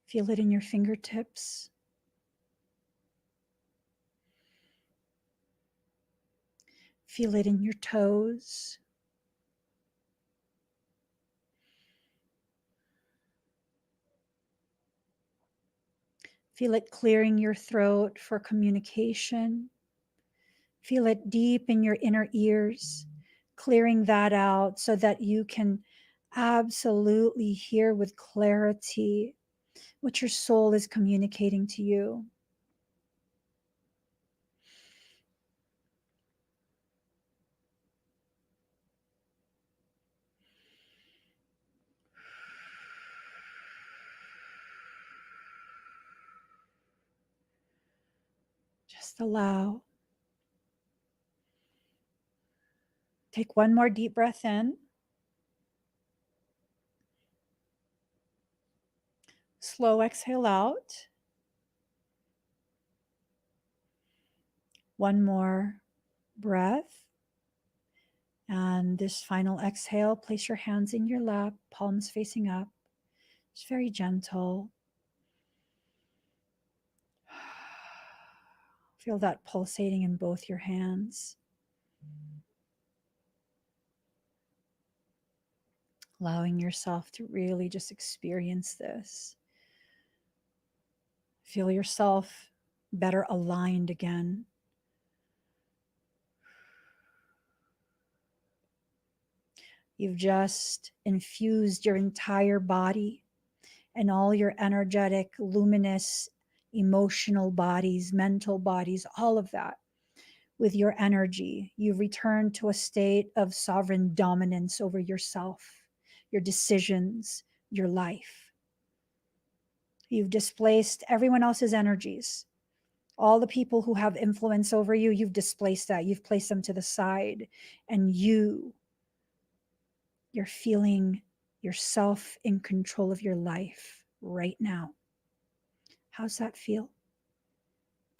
Feel it in your fingertips. Feel it in your toes. Feel it clearing your throat for communication. Feel it deep in your inner ears, clearing that out so that you can absolutely hear with clarity what your soul is communicating to you. Just allow. Take one more deep breath in. Slow exhale out. One more breath. And this final exhale, place your hands in your lap, palms facing up. It's very gentle. Feel that pulsating in both your hands. Allowing yourself to really just experience this. Feel yourself better aligned again. You've just infused your entire body and all your energetic, luminous, emotional bodies, mental bodies, all of that with your energy. You've returned to a state of sovereign dominance over yourself, your decisions, your life. You've displaced everyone else's energies. All the people who have influence over you, you've displaced that. You've placed them to the side. And you're feeling yourself in control of your life right now. How's that feel?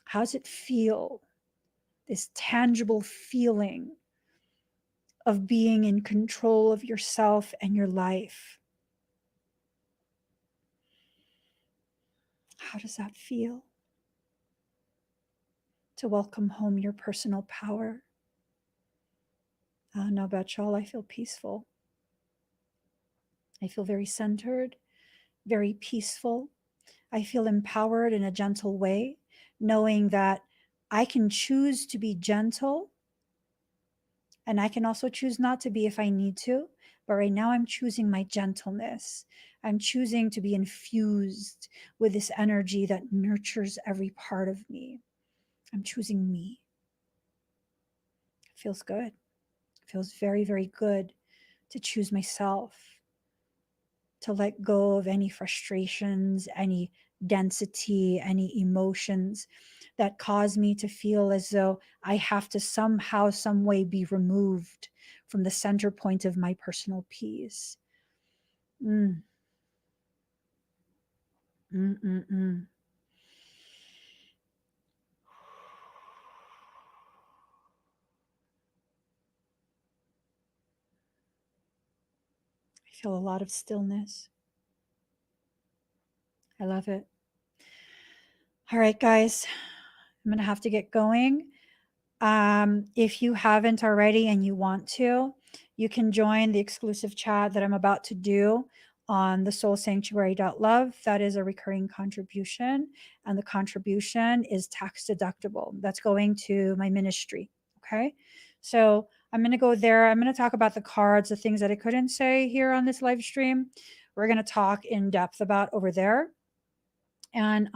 How's it feel? This tangible feeling of being in control of yourself and your life. How does that feel? To welcome home your personal power. No, Betchal, I feel peaceful. I feel very centered, very peaceful. I feel empowered in a gentle way, knowing that I can choose to be gentle, and I can also choose not to be if I need to. But right now I'm choosing my gentleness. I'm choosing to be infused with this energy that nurtures every part of me. I'm choosing me. It feels good. It feels very, very good to choose myself, to let go of any frustrations, any density, any emotions that cause me to feel as though I have to somehow, some way be removed from the center point of my personal peace. I feel a lot of stillness. I love it. All right, guys, I'm going to have to get going. If you haven't already and you want to, you can join the exclusive chat that I'm about to do on the soulsanctuary.love. That is a recurring contribution, and the contribution is tax deductible. That's going to my ministry. Okay. So I'm going to go there. I'm going to talk about the cards, the things that I couldn't say here on this live stream. We're going to talk in depth about over there. And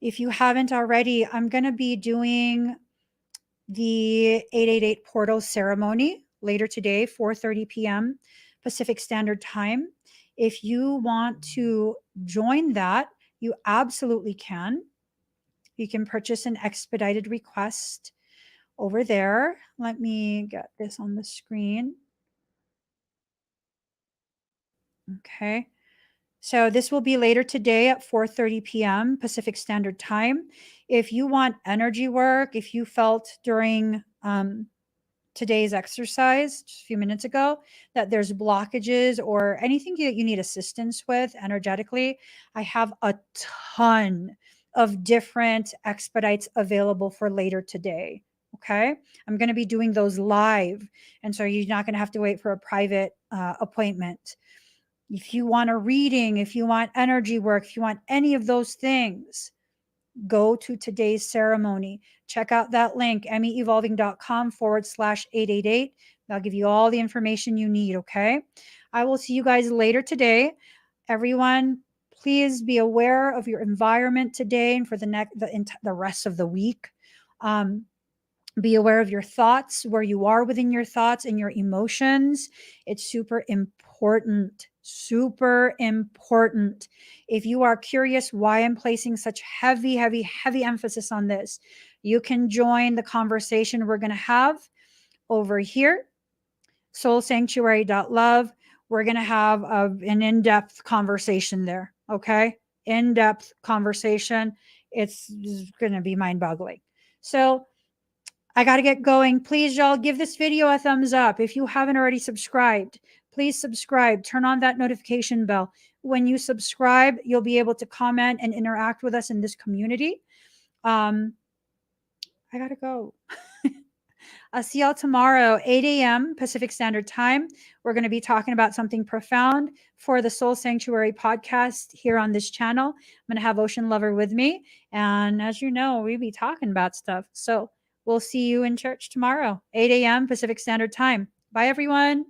if you haven't already, I'm going to be doing the 888 portal ceremony later today, 4:30 p.m. Pacific Standard Time. If you want to join that, you absolutely can. You can purchase an expedited request over there. Let me get this on the screen. Okay. So this will be later today at 4:30 p.m. Pacific Standard Time. If you want energy work, if you felt during today's exercise just a few minutes ago that there's blockages or anything that you need assistance with energetically, I have a ton of different expedites available for later today. Okay. I'm going to be doing those live. And so you're not going to have to wait for a private appointment. If you want a reading, if you want energy work, if you want any of those things, go to today's ceremony. Check out that link, emmyevolving.com/888. That'll give you all the information you need. Okay. I will see you guys later today. Everyone, please be aware of your environment today and for the rest of the week. Be aware of your thoughts, where you are within your thoughts and your emotions. It's super important. Super important. If you are curious why I'm placing such heavy emphasis on this, you can join the conversation we're going to have over here, soulsanctuary.love. We're going to have an in-depth conversation there. Okay. In-depth conversation. It's going to be mind-boggling. So I got to get going. Please, y'all, give this video a thumbs up. If you haven't already subscribed, please subscribe. Turn on that notification bell. When you subscribe, you'll be able to comment and interact with us in this community. I gotta go. I'll see y'all tomorrow, 8 a.m. Pacific Standard Time. We're going to be talking about something profound for the Soul Sanctuary podcast here on this channel. I'm going to have Ocean Lover with me. And as you know, we be talking about stuff. So we'll see you in church tomorrow, 8 a.m. Pacific Standard Time. Bye, everyone.